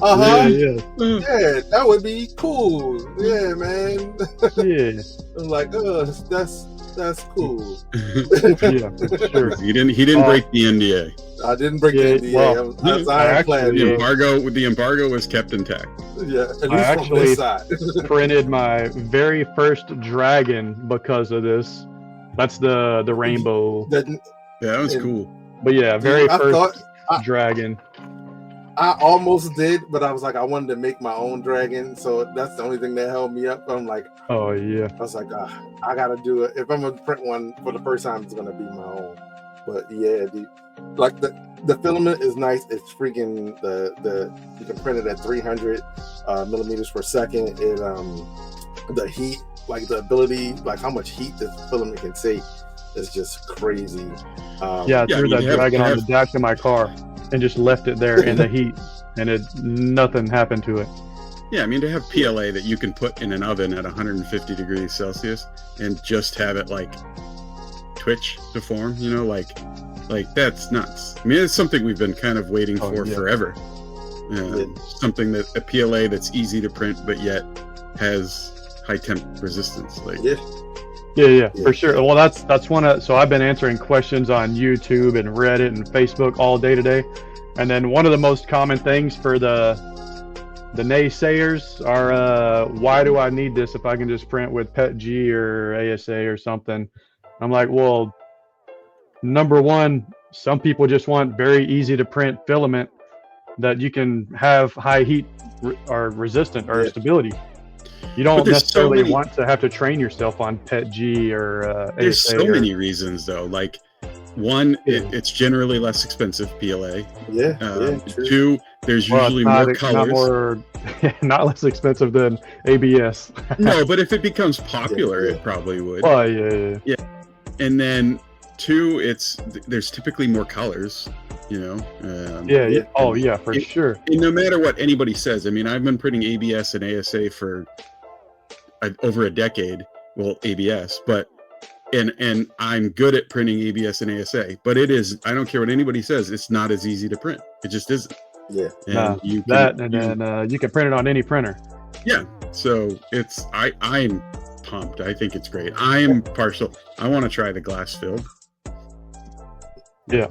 Yeah, that would be cool. Yeah, man. Yeah. I'm like, that's cool. Yeah, for sure. He didn't break the NDA. I didn't break the NDA. The embargo was kept intact. Yeah, at least I actually from this side. printed my very first dragon because of this. That's the rainbow. That was cool. But yeah, first dragon. I almost did, but I was like, I wanted to make my own dragon, so that's the only thing that held me up. I'm like, oh yeah. I was like, I gotta do it. If I'm gonna print one for the first time, it's gonna be my own. But yeah, the filament is nice. It's freaking you can print it at 300 millimeters per second. It the heat, like the ability, like how much heat this filament can take is just crazy. I threw that dragon on the dash of my car and just left it there in the heat, and nothing happened to it. Yeah, I mean, to have PLA that you can put in an oven at 150 degrees Celsius and just have it like twitch to form, like that's nuts. I mean, it's something we've been kind of waiting for forever. Something that a PLA that's easy to print but yet has high temp resistance. Yeah, for sure. Well, that's one of. So I've been answering questions on YouTube and Reddit and Facebook all day today, and then one of the most common things for the naysayers are, why do I need this if I can just print with PETG or ASA or something? I'm like, well, number one, some people just want very easy to print filament that you can have high heat or resistant or stability. You don't necessarily want to have to train yourself on PETG or ASA. There's so many reasons though. Like one, it's generally less expensive PLA. Yeah, true. Two, there's usually more colors. Not less expensive than ABS. No, but if it becomes popular, it probably would. Oh yeah. And then two, there's typically more colors. You know. Yeah. Oh yeah, for sure. And no matter what anybody says, I mean, I've been printing ABS and ASA for over a decade. Well, ABS, but. And I'm good at printing ABS and ASA, but it is, I don't care what anybody says, it's not as easy to print. It just isn't. Yeah. And you can print it on any printer. Yeah. So I'm pumped. I think it's great. I'm partial. I want to try the glass filled. Yeah.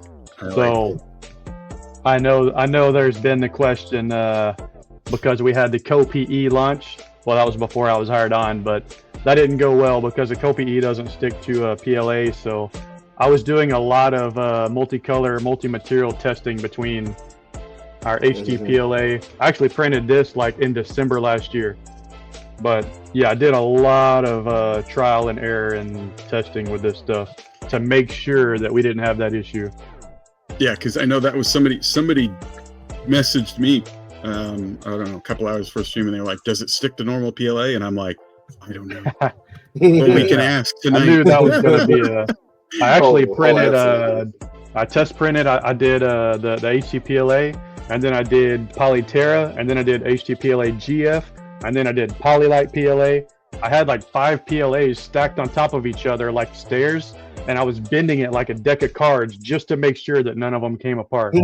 I know there's been the question because we had the Co-PE launch. Well, that was before I was hired on, but that didn't go well because the Co-PE doesn't stick to PLA. So I was doing a lot of multicolor, multi-material testing between our HT-PLA. I actually printed this like in December last year. But yeah, I did a lot of trial and error and testing with this stuff to make sure that we didn't have that issue. Yeah, because I know that was somebody messaged me, I don't know, a couple hours before stream, and they were like, does it stick to normal PLA? And I'm like, I don't know. Well, we can ask tonight. I knew that was going to be I actually printed, I test printed, I did the HT-PLA, and then I did Polyterra, and then I did HT-PLA GF, and then I did Polylite PLA. I had like 5 PLAs stacked on top of each other like stairs, and I was bending it like a deck of cards just to make sure that none of them came apart.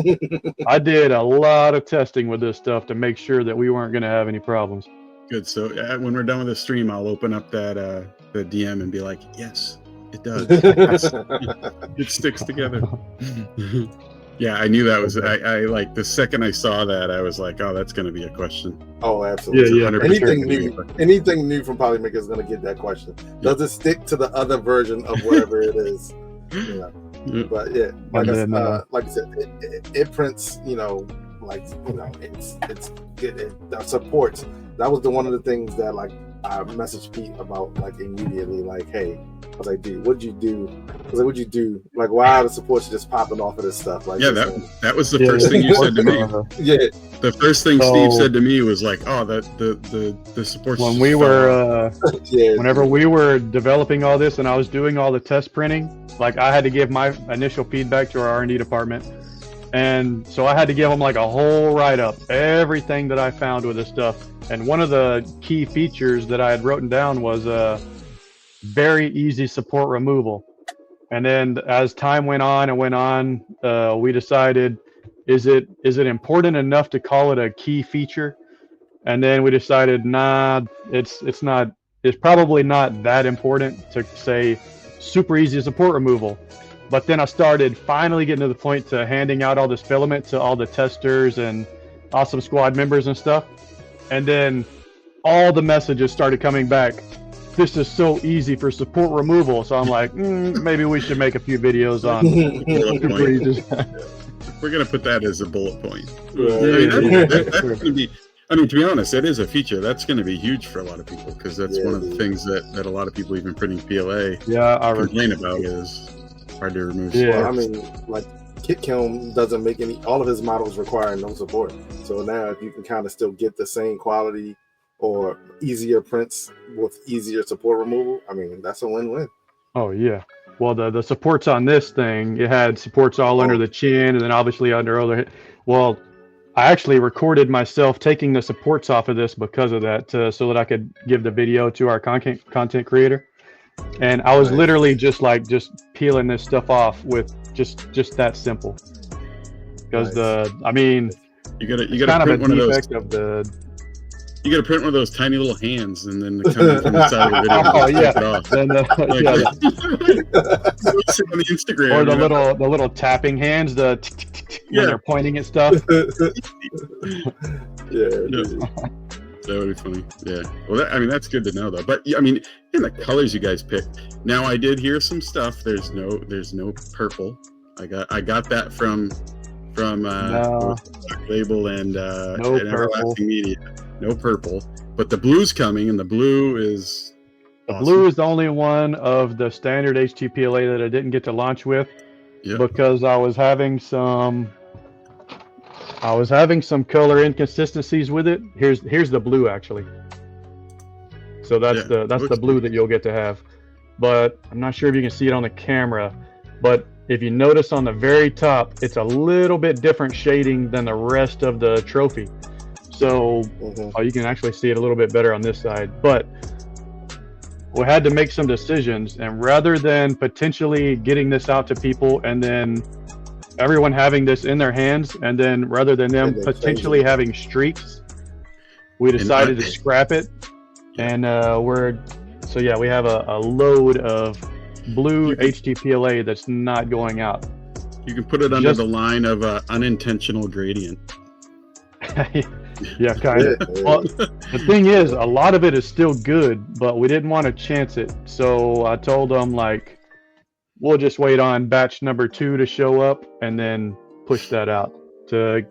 I did a lot of testing with this stuff to make sure that we weren't going to have any problems. Good. So when we're done with the stream, I'll open up that the DM and be like, yes, it does. It sticks together. Yeah, I knew that was. I like the second I saw that, I was like, oh, that's going to be a question. Oh, absolutely. Yeah. Anything new from Polymaker is going to get that question. Does it stick to the other version of whatever it is? Yeah. But yeah, like I said, it prints. It's good. It supports. That was one of the things that like I messaged Pete about like immediately. Like, hey, I was like, dude, what'd you do? I was like, what'd you do? Like, why are the supports just popping off of this stuff? Like, yeah, that was the first thing you said to me. Yeah, the first thing Steve said to me was like, oh, the supports. When we were, whenever we were developing all this and I was doing all the test printing, like I had to give my initial feedback to our R&D department. And so I had to give them like a whole write-up, everything that I found with this stuff. And one of the key features that I had written down was very easy support removal. And then as time went on, we decided, is it important enough to call it a key feature? And then we decided, nah, it's probably not that important to say super easy support removal. But then I started finally getting to the point to handing out all this filament to all the testers and awesome squad members and stuff. And then all the messages started coming back. This is so easy for support removal. So I'm like, maybe we should make a few videos on super easy. We're going to put that as a bullet point. That's going to be, I mean, to be honest, that is a feature. That's going to be huge for a lot of people because that's one of the things that a lot of people even printing PLA complain about is hard to remove. Yeah, I mean, like Kit Kiln doesn't make all of his models require no support. So now if you can kind of still get the same quality or easier prints with easier support removal, I mean, that's a win-win. Oh yeah. Well, the supports on this thing, it had supports all under the chin and then obviously under other. Well, I actually recorded myself taking the supports off of this because of that, so that I could give the video to our content creator. And I was literally just peeling this stuff off with just that simple. Because you gotta print one of those. You gotta print one of those tiny little hands and then come in from the side of the video. Oh yeah. It off. Then, on the Instagram. Or the little tapping hands, when they're pointing at stuff. That would be funny. Yeah. Well, that's good to know though. But I mean, in the colors you guys picked. Now I did hear some stuff. There's no purple. I got that from Black Label and Everlasting Media. No purple. But the blue's coming, and the blue is awesome. Blue is the only one of the standard HT-PLA that I didn't get to launch with. because I was having some color inconsistencies with it. Here's the blue actually. So that's the blue that you'll get to have. But I'm not sure if you can see it on the camera, but if you notice on the very top, it's a little bit different shading than the rest of the trophy. So you can actually see it a little bit better on this side. But we had to make some decisions, and rather than potentially getting this out to people and then everyone having this in their hands, and then rather than them potentially having streaks, we decided to scrap it. And we have a load of blue HT-PLA that's not going out. You can put it under the line of unintentional gradient. Yeah, kind of. Well, the thing is, a lot of it is still good, but we didn't want to chance it. So I told them, like, we'll just wait on batch number 2 to show up and then push that out. To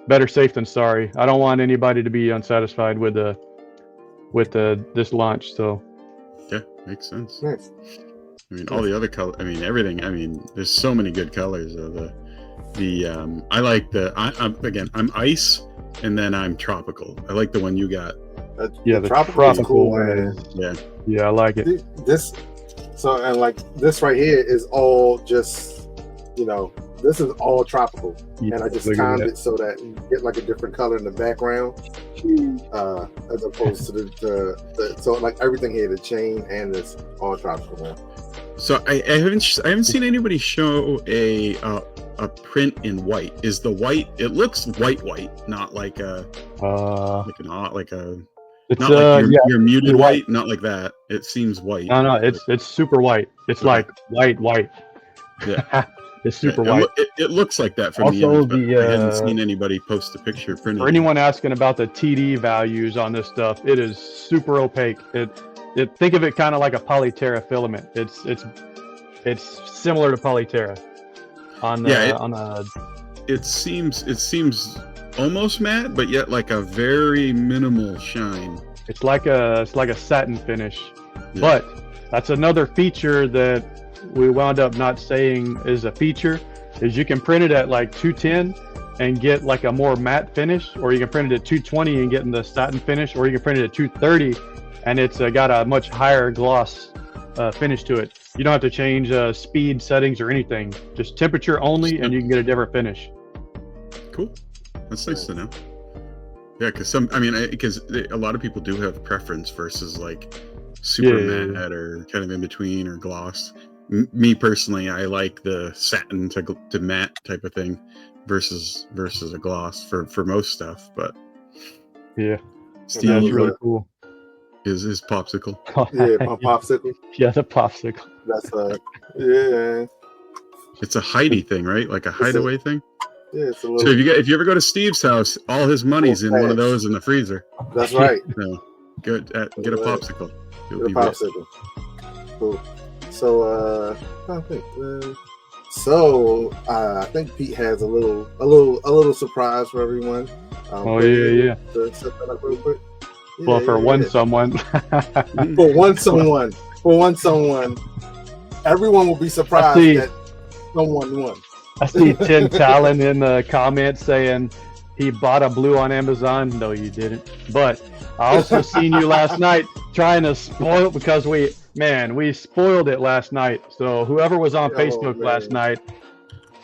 better safe than sorry. I don't want anybody to be unsatisfied with this launch. So yeah, makes sense. Nice. I mean, all the other color. I mean, everything. I mean, there's so many good colors. I like I'm ice, and then I'm tropical. I like the one you got. The tropical is cool, man. Yeah, I like it. This right here is all just, this is all tropical, and I just timed it so that you get like a different color in the background, as opposed to the so like everything here, the chain and this all tropical, man. So I haven't seen anybody show a print in white. Is the white? It looks white, not like it's not like your muted white, not like that. It seems white. No, it's super white. It's like white. Yeah. It's super white. It looks like that from the image, but I haven't seen anybody post a picture printed. For anyone asking about the TD values on this stuff, it is super opaque. Think of it kind of like a Polyterra filament. It's similar to Polyterra. It seems almost matte, but yet like a very minimal shine. It's like a satin finish. Yeah. But that's another feature that we wound up not saying is a feature, is you can print it at like 210 and get like a more matte finish, or you can print it at 220 and get in the satin finish, or you can print it at 230 and it's got a much higher gloss finish to it. You don't have to change speed settings or anything, just temperature only, and you can get a different finish. Cool. That's nice to know. Yeah, because a lot of people do have preference versus like super matte or kind of in between or gloss. Me personally, I like the satin to matte type of thing versus a gloss for most stuff. But Steve, that's really cool. His popsicle. Popsicle. Yeah, the popsicle. That's It's a hidey thing, right? Like a hideaway thing. Yeah, it's a little. So if you ever go to Steve's house, all his money's in one of those in the freezer. That's right. So get a popsicle. Get a popsicle. Cool. So I think Pete has a little surprise for everyone. To set that up real quick. For one someone, everyone will be surprised that someone won. I see Tim Talon in the comments saying he bought a blue on Amazon. No, you didn't. But I also seen you last night trying to spoil it, because we spoiled it last night. So whoever was on Facebook last night.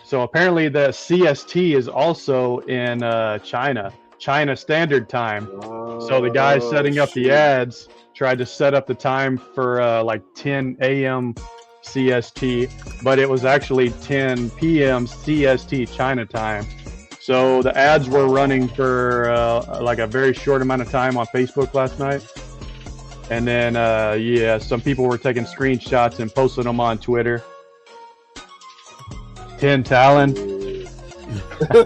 So apparently the CST is also in China Standard Time. So the guy setting up the ads tried to set up the time for like 10 a.m. CST, but it was actually 10 p.m. CST China time. So the ads were running for like a very short amount of time on Facebook last night. And then, some people were taking screenshots and posting them on Twitter. Tim Talon. But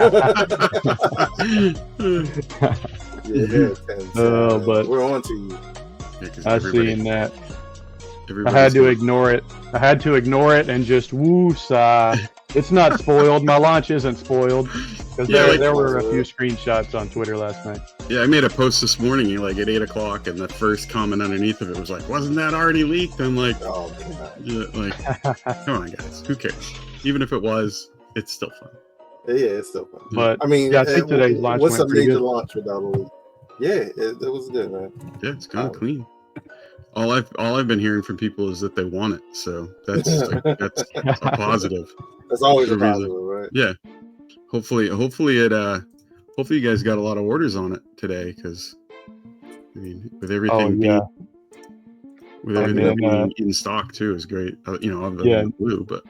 we're on to you. I seen that. I had to ignore it. And just woo-saw. It's not spoiled. My launch isn't spoiled. Because there were a few screenshots on Twitter last night. Yeah, I made a post this morning like at 8 o'clock, and the first comment underneath of it was like, wasn't that already leaked? I'm like, come on guys, who cares? even if it was, it's still fun. Yeah, it's still fun. But I mean, yeah, I think today's launch what's a went pretty major good. launch without a leak? Yeah, it was good, man. Yeah, it's kind of clean. All I've been hearing from people is that they want it, so that's a positive. That's always a For a reason. positive, right? Yeah. Hopefully you guys got a lot of orders on it today, because I mean, with everything being in stock too is great. Other than the blue, but.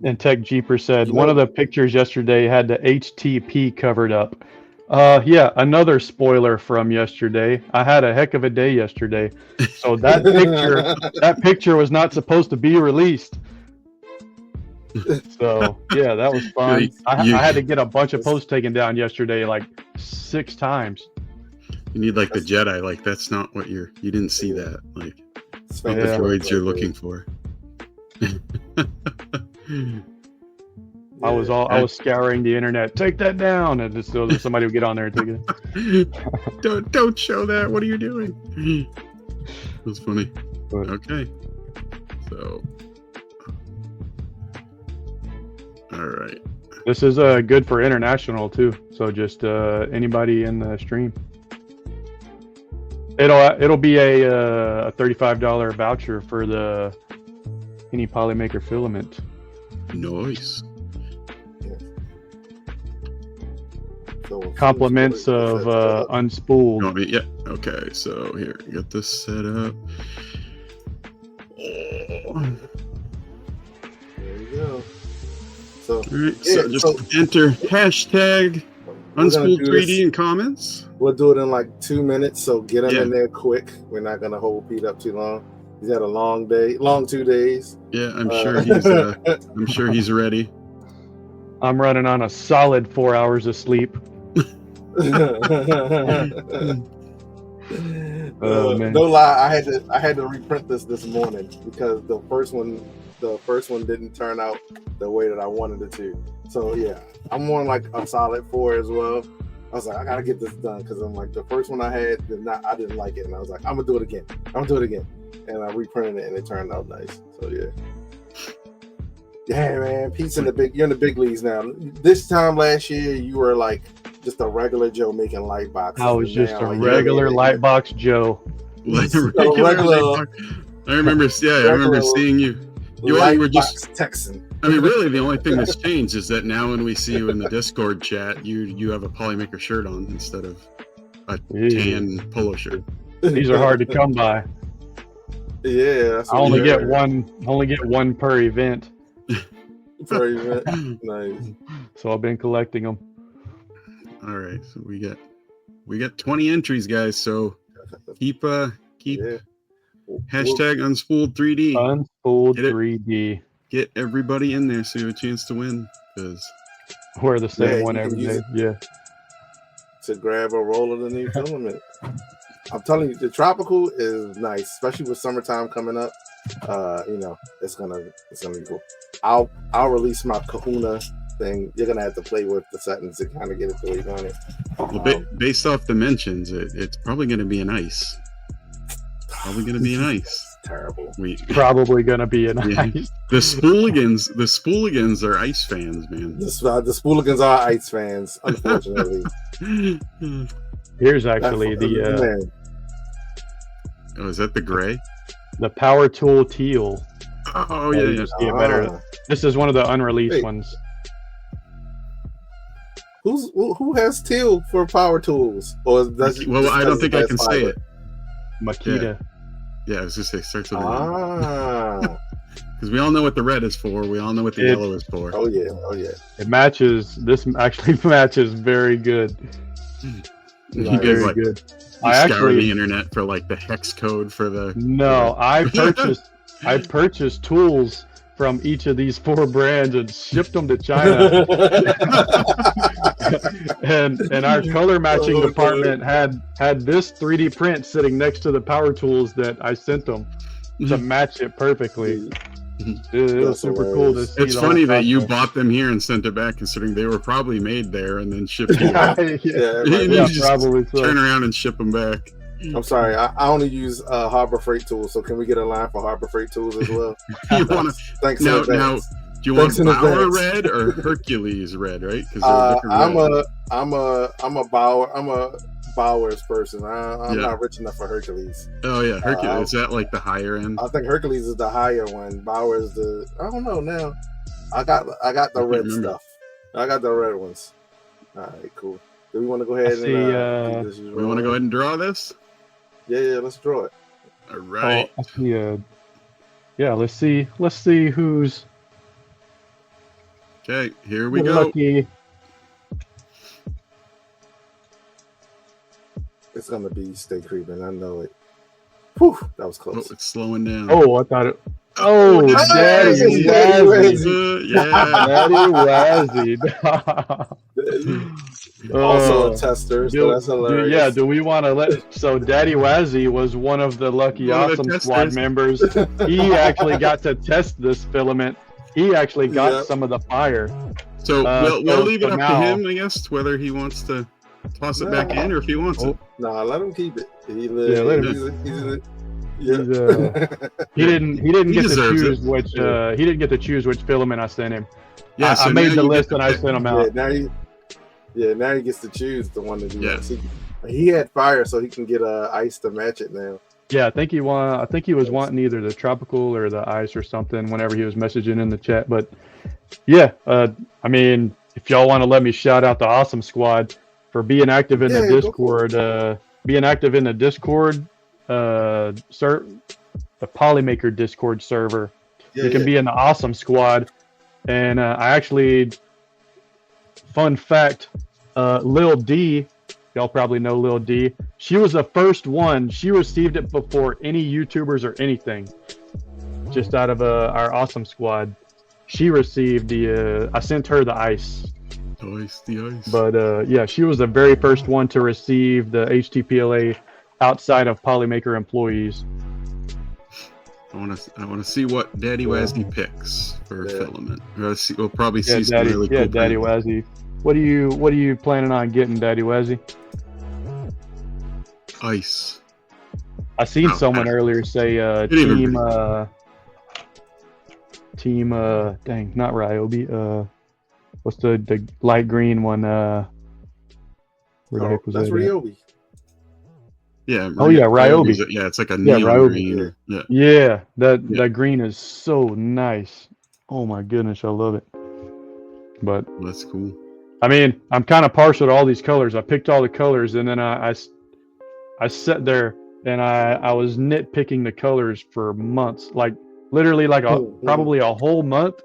And Tech Jeeper said one of the pictures yesterday had the HTP covered up. Yeah, another spoiler from yesterday. I had a heck of a day yesterday. So that picture was not supposed to be released. So yeah, that was fun. I had to get a bunch of posts taken down yesterday, like 6 times. You need like the Jedi, like that's not what you didn't see that. Like not the droids you're looking for. I was scouring the internet. Take that down, and just so somebody would get on there and take it. Don't show that. What are you doing? It was funny. Okay, so all right. This is good for international too. So just anybody in the stream. It'll be a $35 voucher for the any Polymaker filament. Nice. So Compliments of Unspooled. Yeah. Okay. So here, get this set up. There you go. So, all right, so just enter hashtag Unspooled 3D in comments. We'll do it in like 2 minutes. So get them in there quick. We're not gonna hold Pete up too long. He's had a long 2 days. Yeah, I'm sure he's ready. I'm running on a solid 4 hours of sleep. Oh, man. No lie, I had to reprint this morning because the first one didn't turn out the way that I wanted it to. So yeah, I'm on like a solid 4 as well. I was like, I gotta get this done because I'm like the first one I had I didn't like it, and I was like, I'm gonna do it again. And I reprinted it, and it turned out nice. So yeah. Yeah, man, Pete's you're in the big leagues now. This time last year, you were like just a regular Joe making light boxes. I was just a regular light box Joe. Like a regular. I remember seeing you. You were just Texan. I mean, really, the only thing that's changed is that now when we see you in the Discord chat, you have a Polymaker shirt on instead of a tan polo shirt. These are hard to come by. Yeah, I only get one per event. Per event, nice. So I've been collecting them. All right, so we got 20 entries, guys. So keep hashtag Unspooled 3D. Unspooled 3D. Get everybody in there so you have a chance to win. Because we're the same one every day. Yeah. To grab a roll of the new filament. I'm telling you, the tropical is nice, especially with summertime coming up. It's gonna be cool. I'll release my Kahuna thing. You're gonna have to play with the settings to kind of get it the way you want it. Well, based off dimensions, it's probably gonna be an ice. Terrible. Probably gonna be an ice. The Spooligans are ice fans, man. The Spooligans are ice fans, unfortunately. Here's actually the. Oh, is that the gray? The Power Tool Teal. Oh yeah. Better. This is one of the unreleased ones. Who has teal for power tools? Or I don't think I can say it. Makita. Yeah, I was just say starts with because we all know what the red is for. We all know what the yellow is for. Oh yeah. It matches. This actually matches very good. Very good. I scour the internet for like the hex code for the. No, I purchased tools from each of these 4 brands and shipped them to China. and our color matching department had this 3D print sitting next to the power tools that I sent them to match it perfectly. It was super cool to see. It's funny that you bought them here and sent it back, considering they were probably made there and then shipped here. Probably so. Turn around and ship them back. I'm sorry, I only use Harbor Freight tools, so can we get a line for Harbor Freight tools as well? Thanks. Now, do Do you want Thanks in Bauer advance. red or Hercules red? Right? Because I'm a Bowers person. I'm not rich enough for Hercules. Oh yeah, Hercules. Is that like the higher end? I think Hercules is the higher one. Bowers I don't know now. I got the red stuff. I got the red ones. All right, cool. Do we want to go ahead and we want to go ahead and draw this? Yeah, let's draw it. All right. Yeah, let's see who's okay. Here we go. Lucky. It's gonna be Stay Creeping. I know it. Whew, that was close. Oh, it's slowing down. Oh, I thought it. Oh, Daddy Wazzy. Yeah. Daddy Wazzy. Also a tester, so that's hilarious. Do we want to let... So Daddy Wazzy was one of the Lucky Awesome Squad members. He actually got to test this filament. He actually got some of the fire. So we'll leave it up to him, I guess, whether he wants to toss it back in or if he wants it. Nah, let him keep it. He didn't get to choose which he didn't get to choose which filament I sent him. Yeah, I made the list and I sent him out. Now he gets to choose the one that he wants. He had fire, so he can get ice to match it now. Yeah, I think he was wanting either the tropical or the ice or something whenever he was messaging in the chat. But yeah, I mean, if y'all want to let me shout out the Awesome Squad for being active in the Discord, the Polymaker Discord server. You can be in the Awesome Squad. And I actually, fun fact, Lil D, y'all probably know Lil D. She was the first one. She received it before any YouTubers or anything. Just out of our Awesome Squad, she received I sent her the ice. The ice. But yeah, she was the very first one to receive the HT-PLA outside of Polymaker employees. I want to see what Daddy Wazzy picks for filament. We'll probably see some really cool Daddy Wazzy. What are you planning on getting, Daddy Wazzy? Ice. I seen someone earlier say team dang, not Ryobi. What's the light green one? Where the heck was that's that? Ryobi. Yeah. Ryobi. Yeah, it's like a neon green. Yeah, that green is so nice. Oh my goodness, I love it. But that's cool. I mean, I'm kind of partial to all these colors. I picked all the colors, and then I sat there and I was nitpicking the colors for months, like literally like probably a whole month.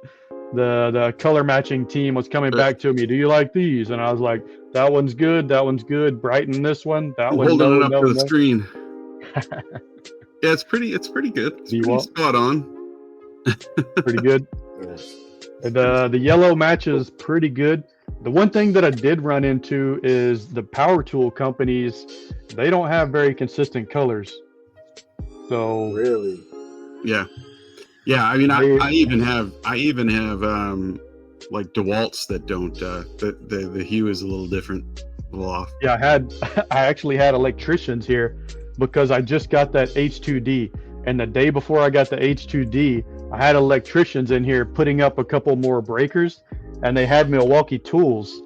The color matching team was coming back to me. Do you like these? And I was like, that one's good. That one's good. Brighten this one. That one. Holding it up to the screen. Yeah, it's pretty good. It's pretty spot on. Pretty good. The yellow matches pretty good. The one thing that I did run into is the power tool companies. They don't have very consistent colors. So really, yeah. I mean, I even have like DeWalt's that don't the hue is a little different, a little off. Yeah, I actually had electricians here because I just got that H2D, and the day before I got the H2D, I had electricians in here putting up a couple more breakers, and they had Milwaukee tools,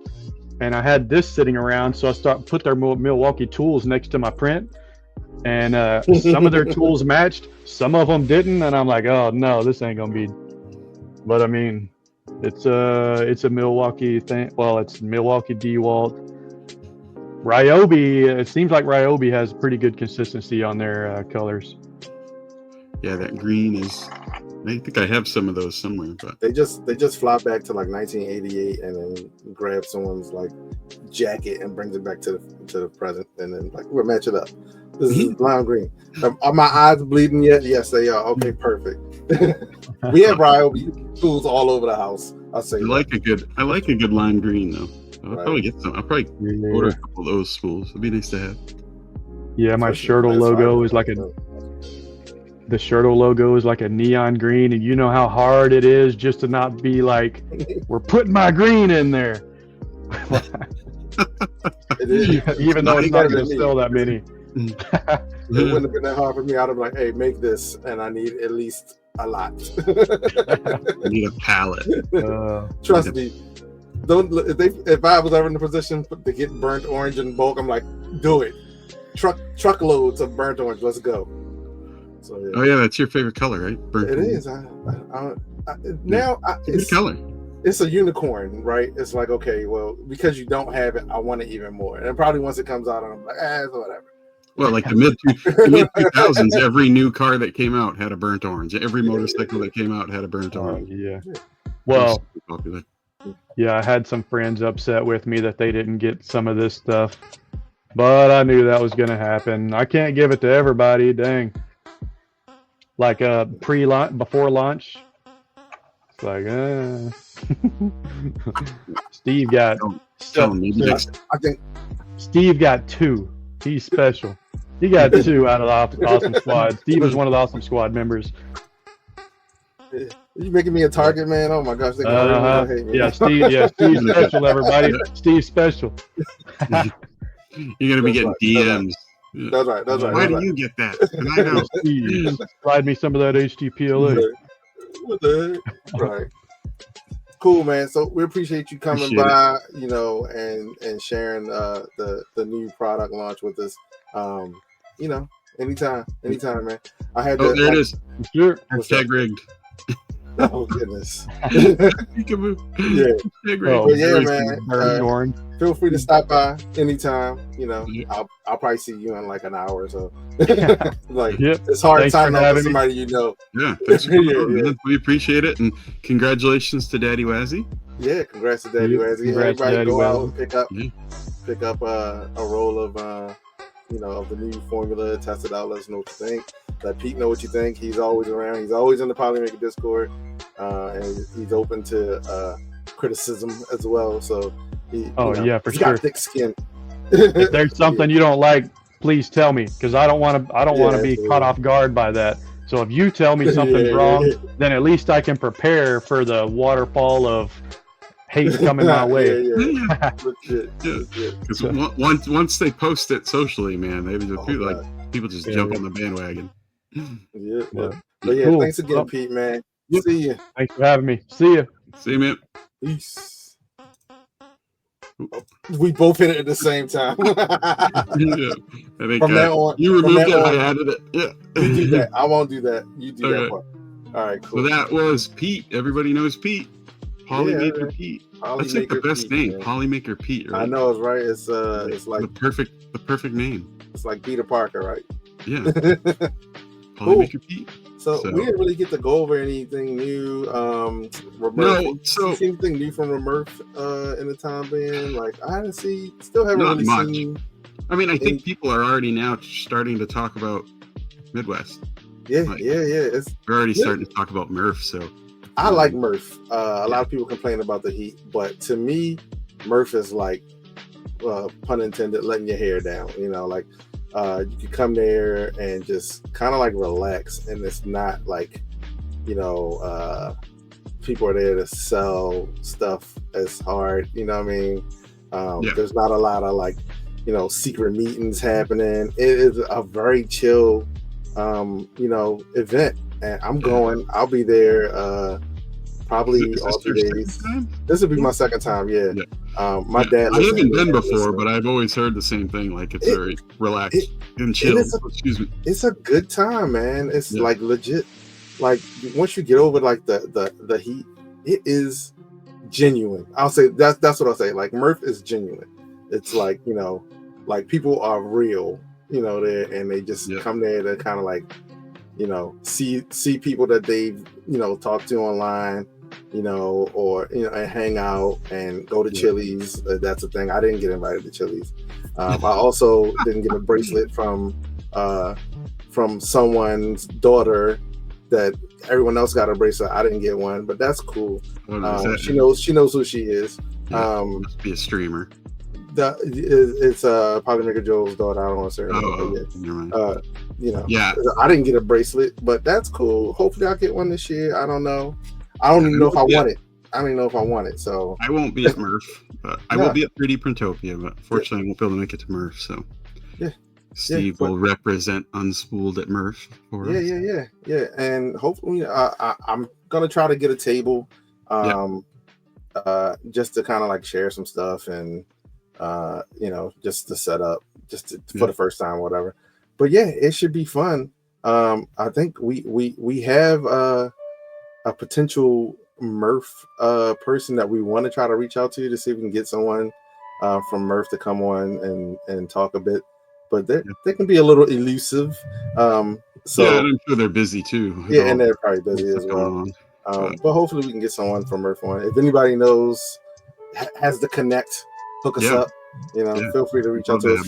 and I had this sitting around, so I put their Milwaukee tools next to my print, and some of their tools matched, some of them didn't, and I'm like, oh no, this ain't gonna be. But I mean, it's a Milwaukee thing. Well, it's Milwaukee DeWalt. Ryobi, it seems like Ryobi has pretty good consistency on their colors. Yeah, that green is. I think I have some of those somewhere, but they just fly back to like 1988 and then grab someone's like jacket and brings it back to the present, and then like we'll match it up. This is lime green. Are my eyes bleeding yet? Yes, they are. Okay, perfect. We have Ryobi tools all over the house. I'll say. I like a good lime green though. I'll probably get some. I'll probably order a couple of those spools. It'd be nice to have. Yeah, my Shirtle logo is like the Shirtle logo is like a neon green, and you know how hard it is just to not be like, we're putting my green in there. It is. Even though it's not going to sell that many. It wouldn't have been that hard for me. I'd have been like, hey, make this, and I need at least a lot. You need a pallet. Trust me. Don't if I was ever in the position to get burnt orange in bulk, I'm like, do it. Truckloads of burnt orange. Let's go. So, yeah. Oh yeah, that's your favorite color, right? Burnt It orange. is. Now It's a good color. It's a unicorn, right? It's like, okay, well, because you don't have it, I want it even more. And probably once it comes out, I'm like, it's whatever. Well, like the mid 2000s, every new car that came out had a burnt orange. Every motorcycle that came out had a burnt orange. Yeah. Well, Popular. yeah, I had some friends upset with me that they didn't get some of this stuff, but I knew that was going to happen. I can't give it to everybody. Dang. Like before launch. It's like, Steve got. I think Steve got 2. He's special. He got 2 out of the Awesome Squad. Steve is one of the Awesome Squad members. You making me a target, man? Oh my gosh! They gonna hate me. Yeah, Steve. Yeah, Steve's special. Everybody, Steve's special. You're gonna be getting DMs. That's right. Why do you get that? And I know. Steve, slide me some of that HT-PLA. What the heck? Right. Cool, man. So we appreciate you coming by, and sharing the new product launch with us. Anytime, man. I had there it is. Sure. Hashtag rigged. Oh goodness. Peekaboo. Yeah. Oh, but yeah, man. Feel free to stop by anytime. I'll probably see you in like an hour or so. It's hard to time out with somebody you know. Yeah, thanks for coming, man. We appreciate it, and congratulations to Daddy Wazzy. Yeah, congrats to Daddy Wazzy. Everybody go out and pick up a roll of of the new formula, test it out, let us know what you think. Let Pete know what you think. He's always around. He's always in the Polymaker Discord, and he's open to criticism as well. So he's got thick skin. If there's something you don't like, please tell me, because I don't want to be caught off guard by that. So if you tell me something's wrong, then at least I can prepare for the waterfall of hate coming my way. Because once they post it socially, man, they just people just jump on the bandwagon. But yeah, thanks again, Pete, man. See you. Thanks for having me. See you. See you, man. Peace. We both hit it at the same time. I think from now on, you removed it, I added it. Yeah. You do that. I won't do that. You do that part. All right, cool. So that was Pete. Everybody knows Pete. Polymaker Pete. That's like the best name, man. Polymaker Pete, right? I know it's right. It's like the perfect name. It's like Peter Parker, right? Yeah. Polymaker Pete. So we didn't really get to go over anything new. No, so anything new from Remurf in the time being? Like I still haven't really seen. I mean, I think people are already now starting to talk about Midwest. Yeah. We're already starting to talk about Murph, so. I like Murph. A lot of people complain about the heat, but to me, Murph is like, pun intended, letting your hair down. You can come there and just kind of like relax, and it's not like, people are there to sell stuff as hard. You know what I mean? There's not a lot of like, secret meetings happening. It is a very chill, event. And I'm going. I'll be there probably all 2 days. This will be my second time. Yeah. My dad. I haven't been before, but I've always heard the same thing. Like it's very relaxed and chill. Excuse me. It's a good time, man. It's like legit. Like once you get over like the heat, it is genuine. I'll say that's what I'll say. Like Murph is genuine. It's like like people are real. There, and they just come there to kind of like. See people that they've talked to online, or and hang out and go to Chili's. That's the thing. I didn't get invited to Chili's. I also didn't get a bracelet from someone's daughter that everyone else got a bracelet. I didn't get one, but that's cool. She knows who she is. Must be a streamer. It's Polymaker Joel's daughter. I don't want to say her name. I didn't get a bracelet, but that's cool. Hopefully I'll get one this year. I don't know. I don't even know if I want it. I don't even know if I want it. So I won't be at Murph, but I will be at 3D Printopia, but fortunately I won't be able to make it to Murph. So Steve will represent Unspooled at Murph for us. Yeah. And hopefully, I'm gonna try to get a table, just to kind of like share some stuff and just to set up, for the first time, whatever. But yeah, it should be fun. I think we have a potential Murph person that we want to try to reach out to see if we can get someone from Murph to come on and talk a bit. But they can be a little elusive. So yeah, and I'm sure they're busy too. Yeah, and they're probably busy as well. But hopefully we can get someone from Murph on. If anybody knows, has the connect, hook us up. Feel free to reach out to us.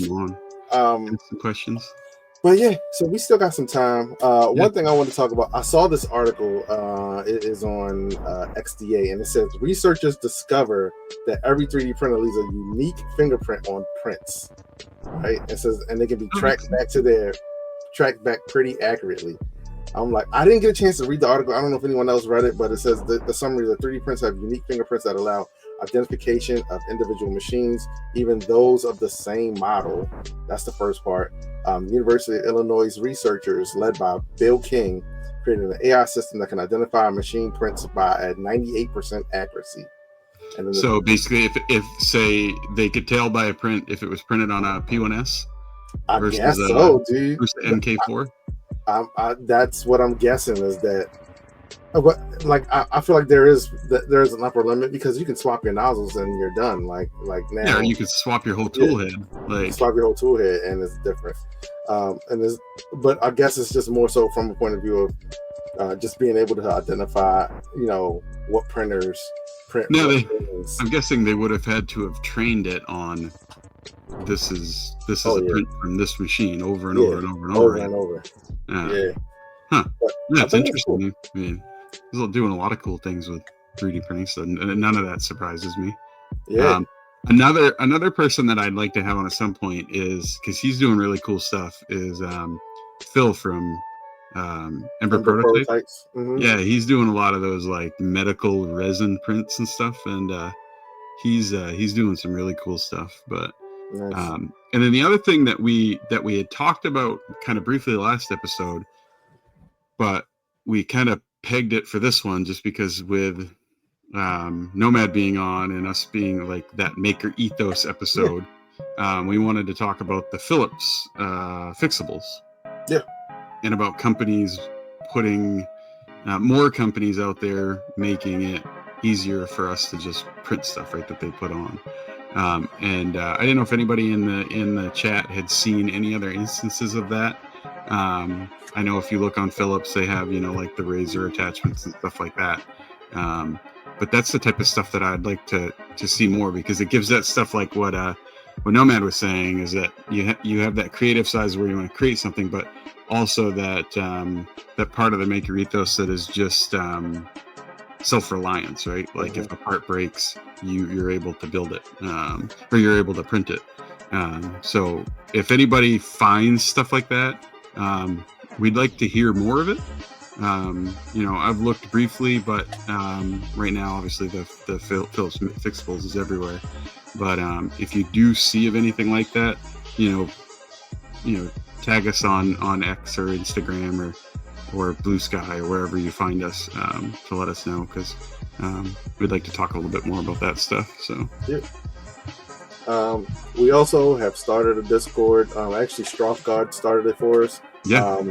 Some questions. But yeah, so we still got some time. One thing I want to talk about, I saw this article. It is on XDA, and it says researchers discover that every 3D printer leaves a unique fingerprint on prints. Right? It says, and they can be tracked back pretty accurately. I'm like, I didn't get a chance to read the article. I don't know if anyone else read it, but it says the summary: the 3D prints have unique fingerprints that allow identification of individual machines, even those of the same model. That's the first part. University of Illinois researchers led by Bill King created an AI system that can identify machine prints at 98% accuracy. And so basically, if say they could tell by a print if it was printed on a P1S versus guess so, dude. Versus MK4. That's what I'm guessing is that. But like I feel like there is an upper limit because you can swap your nozzles and you're done. Like now. Yeah, you could swap your whole tool head. Swap your whole tool head and it's different. But I guess it's just more so from a point of view of just being able to identify, what printers print. No, I'm guessing they would have had to have trained it on. This is a print from this machine over and over and over and over. Huh. Yeah, it's interesting. Cool. I mean, they're doing a lot of cool things with 3D printing, so none of that surprises me. Yeah. Another person that I'd like to have on at some point is, because he's doing really cool stuff, is Phil from Ember Prototypes. Mm-hmm. Yeah, he's doing a lot of those like medical resin prints and stuff, and he's doing some really cool stuff. But nice. And then the other thing that we had talked about kind of briefly last episode, but we kind of pegged it for this one just because with Nomad being on and us being like that Maker Ethos episode, we wanted to talk about the Philips fixables. Yeah. And about companies putting more companies out there making it easier for us to just print stuff, right, that they put on. And I didn't know if anybody in the chat had seen any other instances of that. I know if you look on Philips, they have, like the razor attachments and stuff like that. But that's the type of stuff that I'd like to see more, because it gives that stuff like what Nomad was saying, is that you have that creative size where you want to create something, but also that that part of the Maker Ethos that is just self-reliance, right? Like if a part breaks, you're able to build it, or you're able to print it. So if anybody finds stuff like that, we'd like to hear more of it. I've looked briefly, but right now, obviously, the Philips fixables is everywhere. But if you do see of anything like that, tag us on X or Instagram or Blue Sky or wherever you find us to let us know, because we'd like to talk a little bit more about that stuff. So yeah. We also have started a Discord. Actually, Strothgard started it for us. Yeah.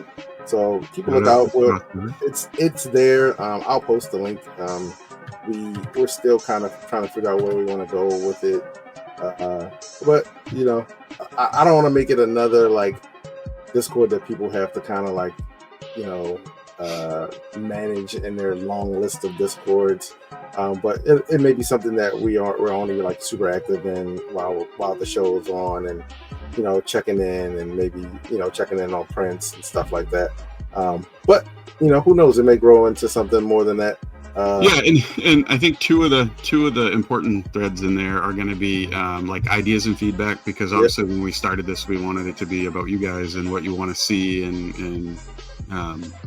So keep a lookout. It's there. I'll post the link. We're still kind of trying to figure out where we want to go with it. But I don't want to make it another like Discord that people have to kind of like manage in their long list of Discords. But it may be something that we're only like super active in while the show is on, and checking in and maybe checking in on prints and stuff like that. But who knows? It may grow into something more than that. And I think two of the important threads in there are going to be like ideas and feedback, because obviously when we started this, we wanted it to be about you guys and what you want to see and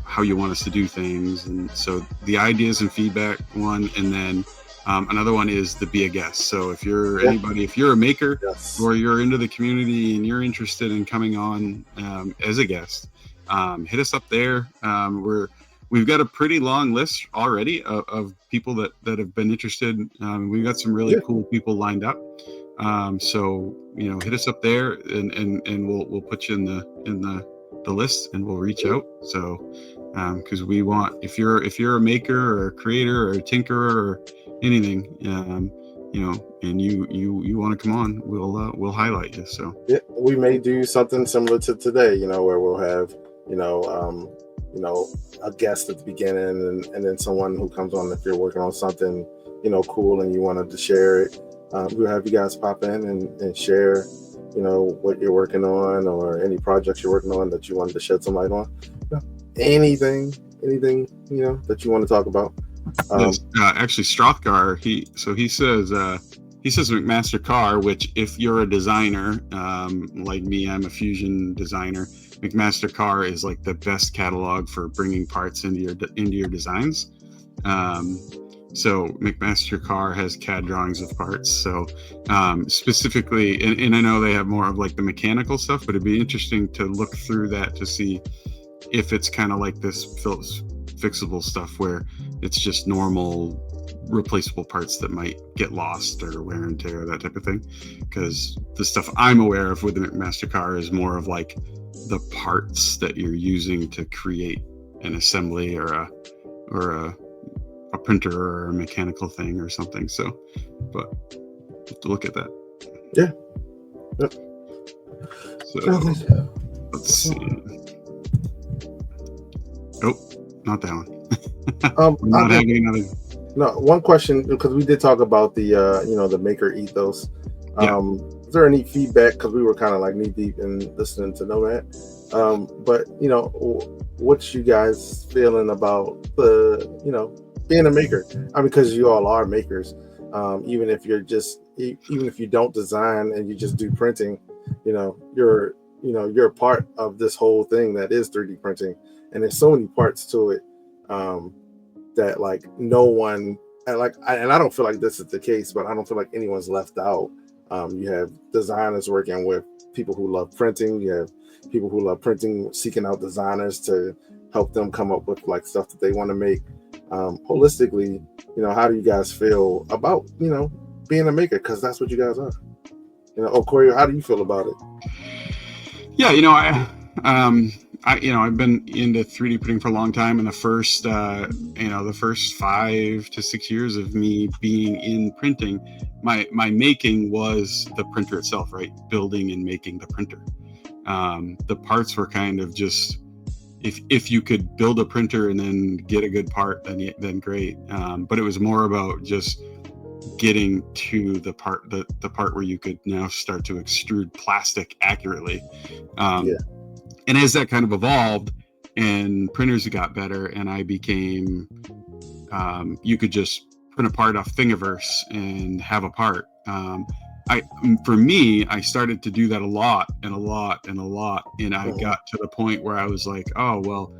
how you want us to do things. And so the ideas and feedback one, and then Another one is the be a guest. So if you're anybody, if you're a maker or you're into the community and you're interested in coming on as a guest, hit us up there. We've got a pretty long list already of people that have been interested. We've got some really cool people lined up. So hit us up there, and we'll put you in the list, and we'll reach out. So because we want, if you're a maker or a creator or a tinkerer or anything, and you want to come on, we'll highlight you. So we may do something similar to today, where we'll have a guest at the beginning, and then someone who comes on if you're working on something cool and you wanted to share it. We'll have you guys pop in and share what you're working on, or any projects you're working on that you wanted to shed some light on. Anything that you want to talk about. Actually, Strothgar, he says McMaster Car, which if you're a designer like me, I'm a fusion designer. McMaster Car is like the best catalog for bringing parts into your designs. So McMaster Car has CAD drawings of parts. So specifically, and I know they have more of like the mechanical stuff, but it'd be interesting to look through that to see if it's kind of like this fixable stuff where it's just normal replaceable parts that might get lost or wear and tear, that type of thing. Because the stuff I'm aware of with the McMaster Car is more of like the parts that you're using to create an assembly or a printer or a mechanical thing or something. So, but have to look at that. Yeah. Yep. So let's see. Oh, not that one. Not having another. No, one question, because we did talk about the the Maker Ethos. Is there any feedback? Because we were kind of like knee deep in listening to Nomad. But what's you guys feeling about the being a maker? I mean, because you all are makers. Even if you don't design and you just do printing, you're a part of this whole thing that is 3D printing, and there's so many parts to it that like no one, and I don't feel like this is the case, but I don't feel like anyone's left out. You have designers working with people who love printing. You have people who love printing seeking out designers to help them come up with like stuff that they want to make. Holistically, how do you guys feel about being a maker? Because that's what you guys are. Corey, how do you feel about it? Yeah, I've been into 3D printing for a long time, and the first 5 to 6 years of me being in printing, my making was the printer itself, right? Building and making the printer. The parts were kind of just, if you could build a printer and then get a good part, then great. But it was more about just getting to the part where you could now start to extrude plastic accurately. And as that kind of evolved and printers got better, and I became, you could just print a part off Thingiverse and have a part. For me, I started to do that a lot. And I got to the point where I was like, oh, well,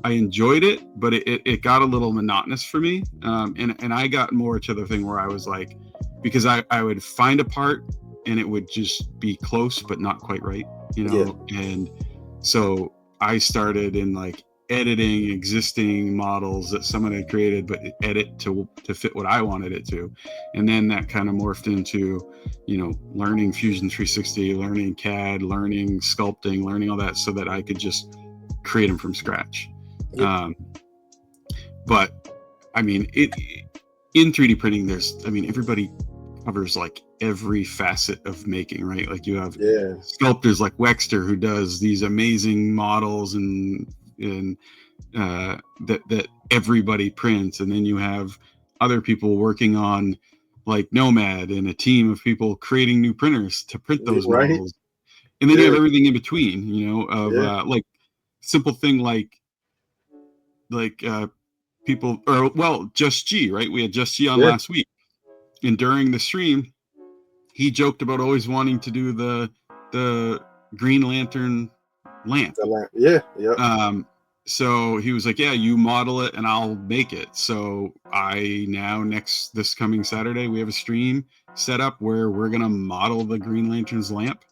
I enjoyed it, but it got a little monotonous for me. And I got more to the thing where I was like, because I would find a part and it would just be close, but not quite right, And so I started in like editing existing models that someone had created, but edit to fit what I wanted it to. And then that kind of morphed into, learning Fusion 360, learning CAD, learning sculpting, learning all that so that I could just create them from scratch. But I mean, in 3D printing, everybody covers like every facet of making, right? Like you have sculptors like Wexter who does these amazing models and that everybody prints, and then you have other people working on like Nomad and a team of people creating new printers to print those models, and then you have everything in between, like simple thing like people, or well, Just G, right? We had Just G on last week, and during the stream he joked about always wanting to do the Green Lantern lamp. so he was like, yeah, you model it and I'll make it. So I now this coming Saturday, we have a stream set up where we're going to model the Green Lantern's lamp,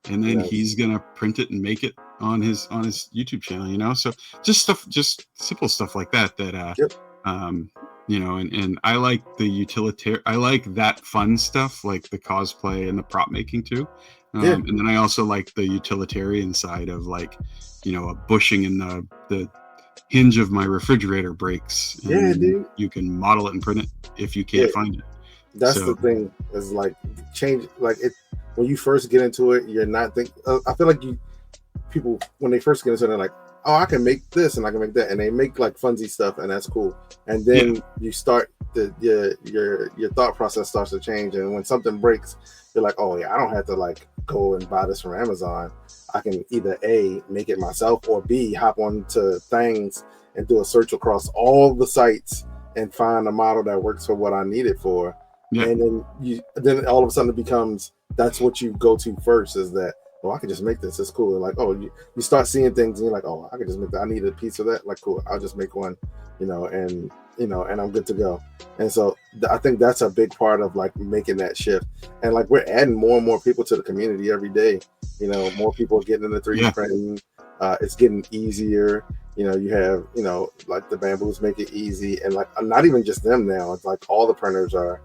and then he's going to print it and make it on his YouTube channel, you know? So just simple stuff like that, you know, and I like the I like that fun stuff, like the cosplay and the prop making too. And then I also like the utilitarian side of, like, you know, a bushing in the hinge of my refrigerator breaks. And dude. You can model it and print it if you can't find it. That's the thing, is like change, like it when you first get into it, you're not think. I feel like people when they first get into it, they're like, oh, I can make this and I can make that, and they make like funsy stuff, and that's cool. And then you start your thought process starts to change, and when something breaks, you're like, oh yeah, I don't have to like go and buy this from Amazon. I can either A, make it myself, or B, hop onto things and do a search across all the sites and find a model that works for what I need it for. And then all of a sudden it becomes, that's what you go to first, is that, oh, I can just make this. It's cool. And like, oh, you start seeing things and you're like, oh, I can just make that. I need a piece of that. Like, cool. I'll just make one, and I'm good to go. And so I think that's a big part of like making that shift. And like, we're adding more and more people to the community every day. More people are getting into 3D printing. It's getting easier. You have, like the Bamboos make it easy. And like, not even just them now. It's like all the printers are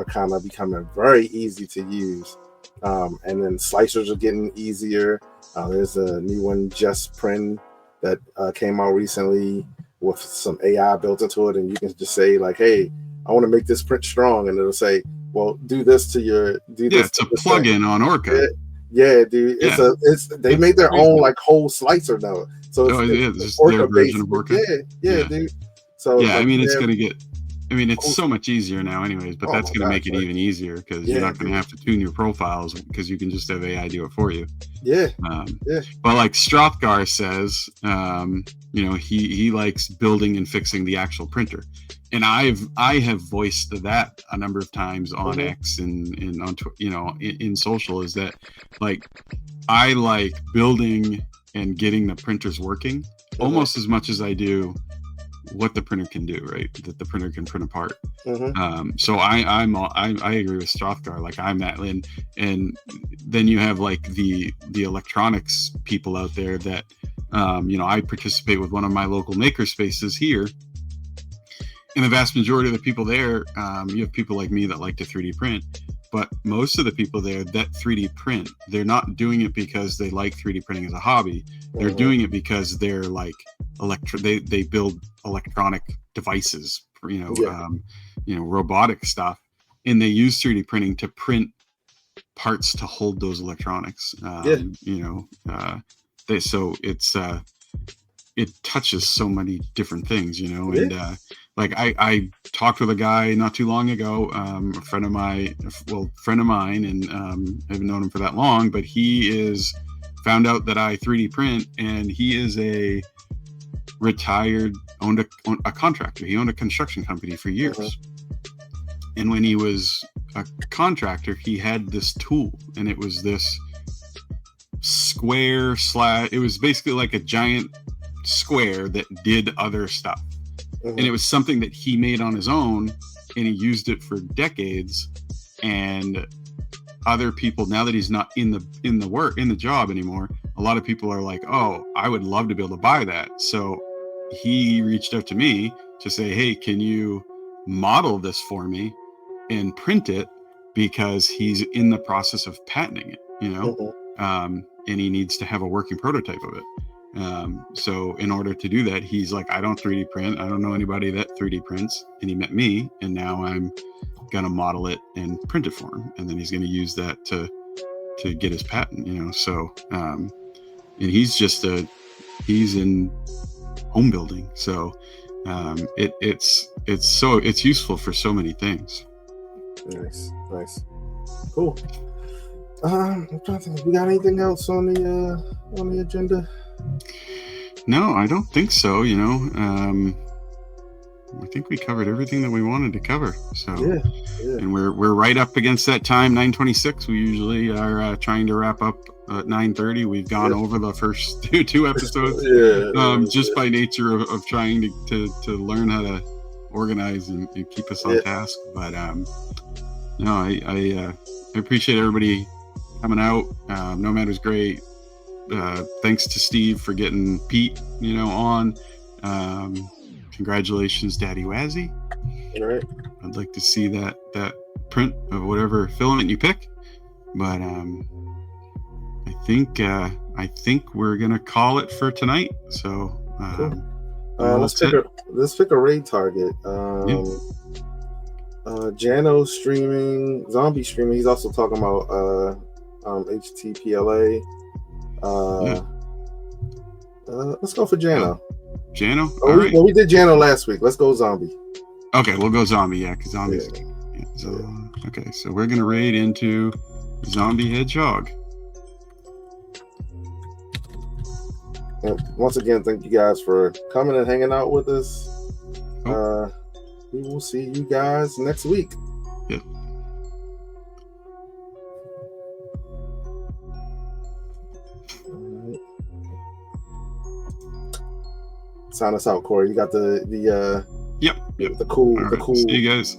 kind of becoming very easy to use. And then slicers are getting easier. There's a new one, Just Print, that came out recently with some AI built into it, and you can just say like, hey, I want to make this print strong, and it'll say, well, do this to it's a plugin on Orca. Dude, they made their own like whole slicer now, so it's Orca based. Dude. So I mean, it's gonna get. I mean, it's so much easier now anyways, but that's going to make it even easier, because you're not going to have to tune your profiles, because you can just have AI do it for you. But like Strothgar says, he likes building and fixing the actual printer. And I have voiced that a number of times on X and on, in social, is that like, I like building and getting the printers working almost as much as I do what the printer can do, right? That the printer can print apart. So I agree with Strothgar. Like, I'm that, and then you have like the electronics people out there that, I participate with one of my local maker spaces here, and the vast majority of the people there, you have people like me that like to 3D print, but most of the people there that 3D print, they're not doing it because they like 3D printing as a hobby. They're doing it because they're like they build electronic devices, robotic stuff, and they use 3D printing to print parts to hold those electronics. It touches so many different things, and like I talked with a guy not too long ago, a friend of mine, and I haven't known him for that long, but he found out that I 3D print, and he is a retired, owned a contractor. He owned a construction company for years. And when he was a contractor, he had this tool, and it was this square it was basically like a giant square that did other stuff. And it was something that he made on his own, and he used it for decades. And other people, now that he's not in the job anymore, a lot of people are like, oh, I would love to be able to buy that. So he reached out to me to say, hey, can you model this for me and print it, because he's in the process of patenting it, and he needs to have a working prototype of it. So in order to do that, he's like, I don't 3D print. I don't know anybody that 3D prints. And he met me, and now I'm going to model it and print it for him. And then he's going to use that to get his patent, so, and he's in home building. So, it's useful for so many things. Nice. Cool. I'm trying to think, we got anything else on the agenda? No, I don't think so. I think we covered everything that we wanted to cover. So Yeah. and we're right up against that time, 9:26. We usually are trying to wrap up at 9:30. We've gone over the first two episodes, just by nature of trying to learn how to organize and keep us on task. But no, I appreciate everybody coming out. Nomad was great. Thanks to Steve for getting Pete, on. Congratulations, Daddy Wazzy. All right. I'd like to see that print of whatever filament you pick, but I think we're gonna call it for tonight. So Cool. Let's pick a raid target. Jano's streaming, Zombie streaming. He's also talking about HT-PLA. Let's go for Jano. Jano? Well, we did Jano last week. Let's go Zombie. Okay, we'll go Zombie, because Zombie's... Yeah. Okay, so we're going to raid into Zombie Hedgehog. And once again, thank you guys for coming and hanging out with us. We will see you guys next week. Yeah. Sign us out, Corey. You got the Yep. the cool All right, the cool see you guys.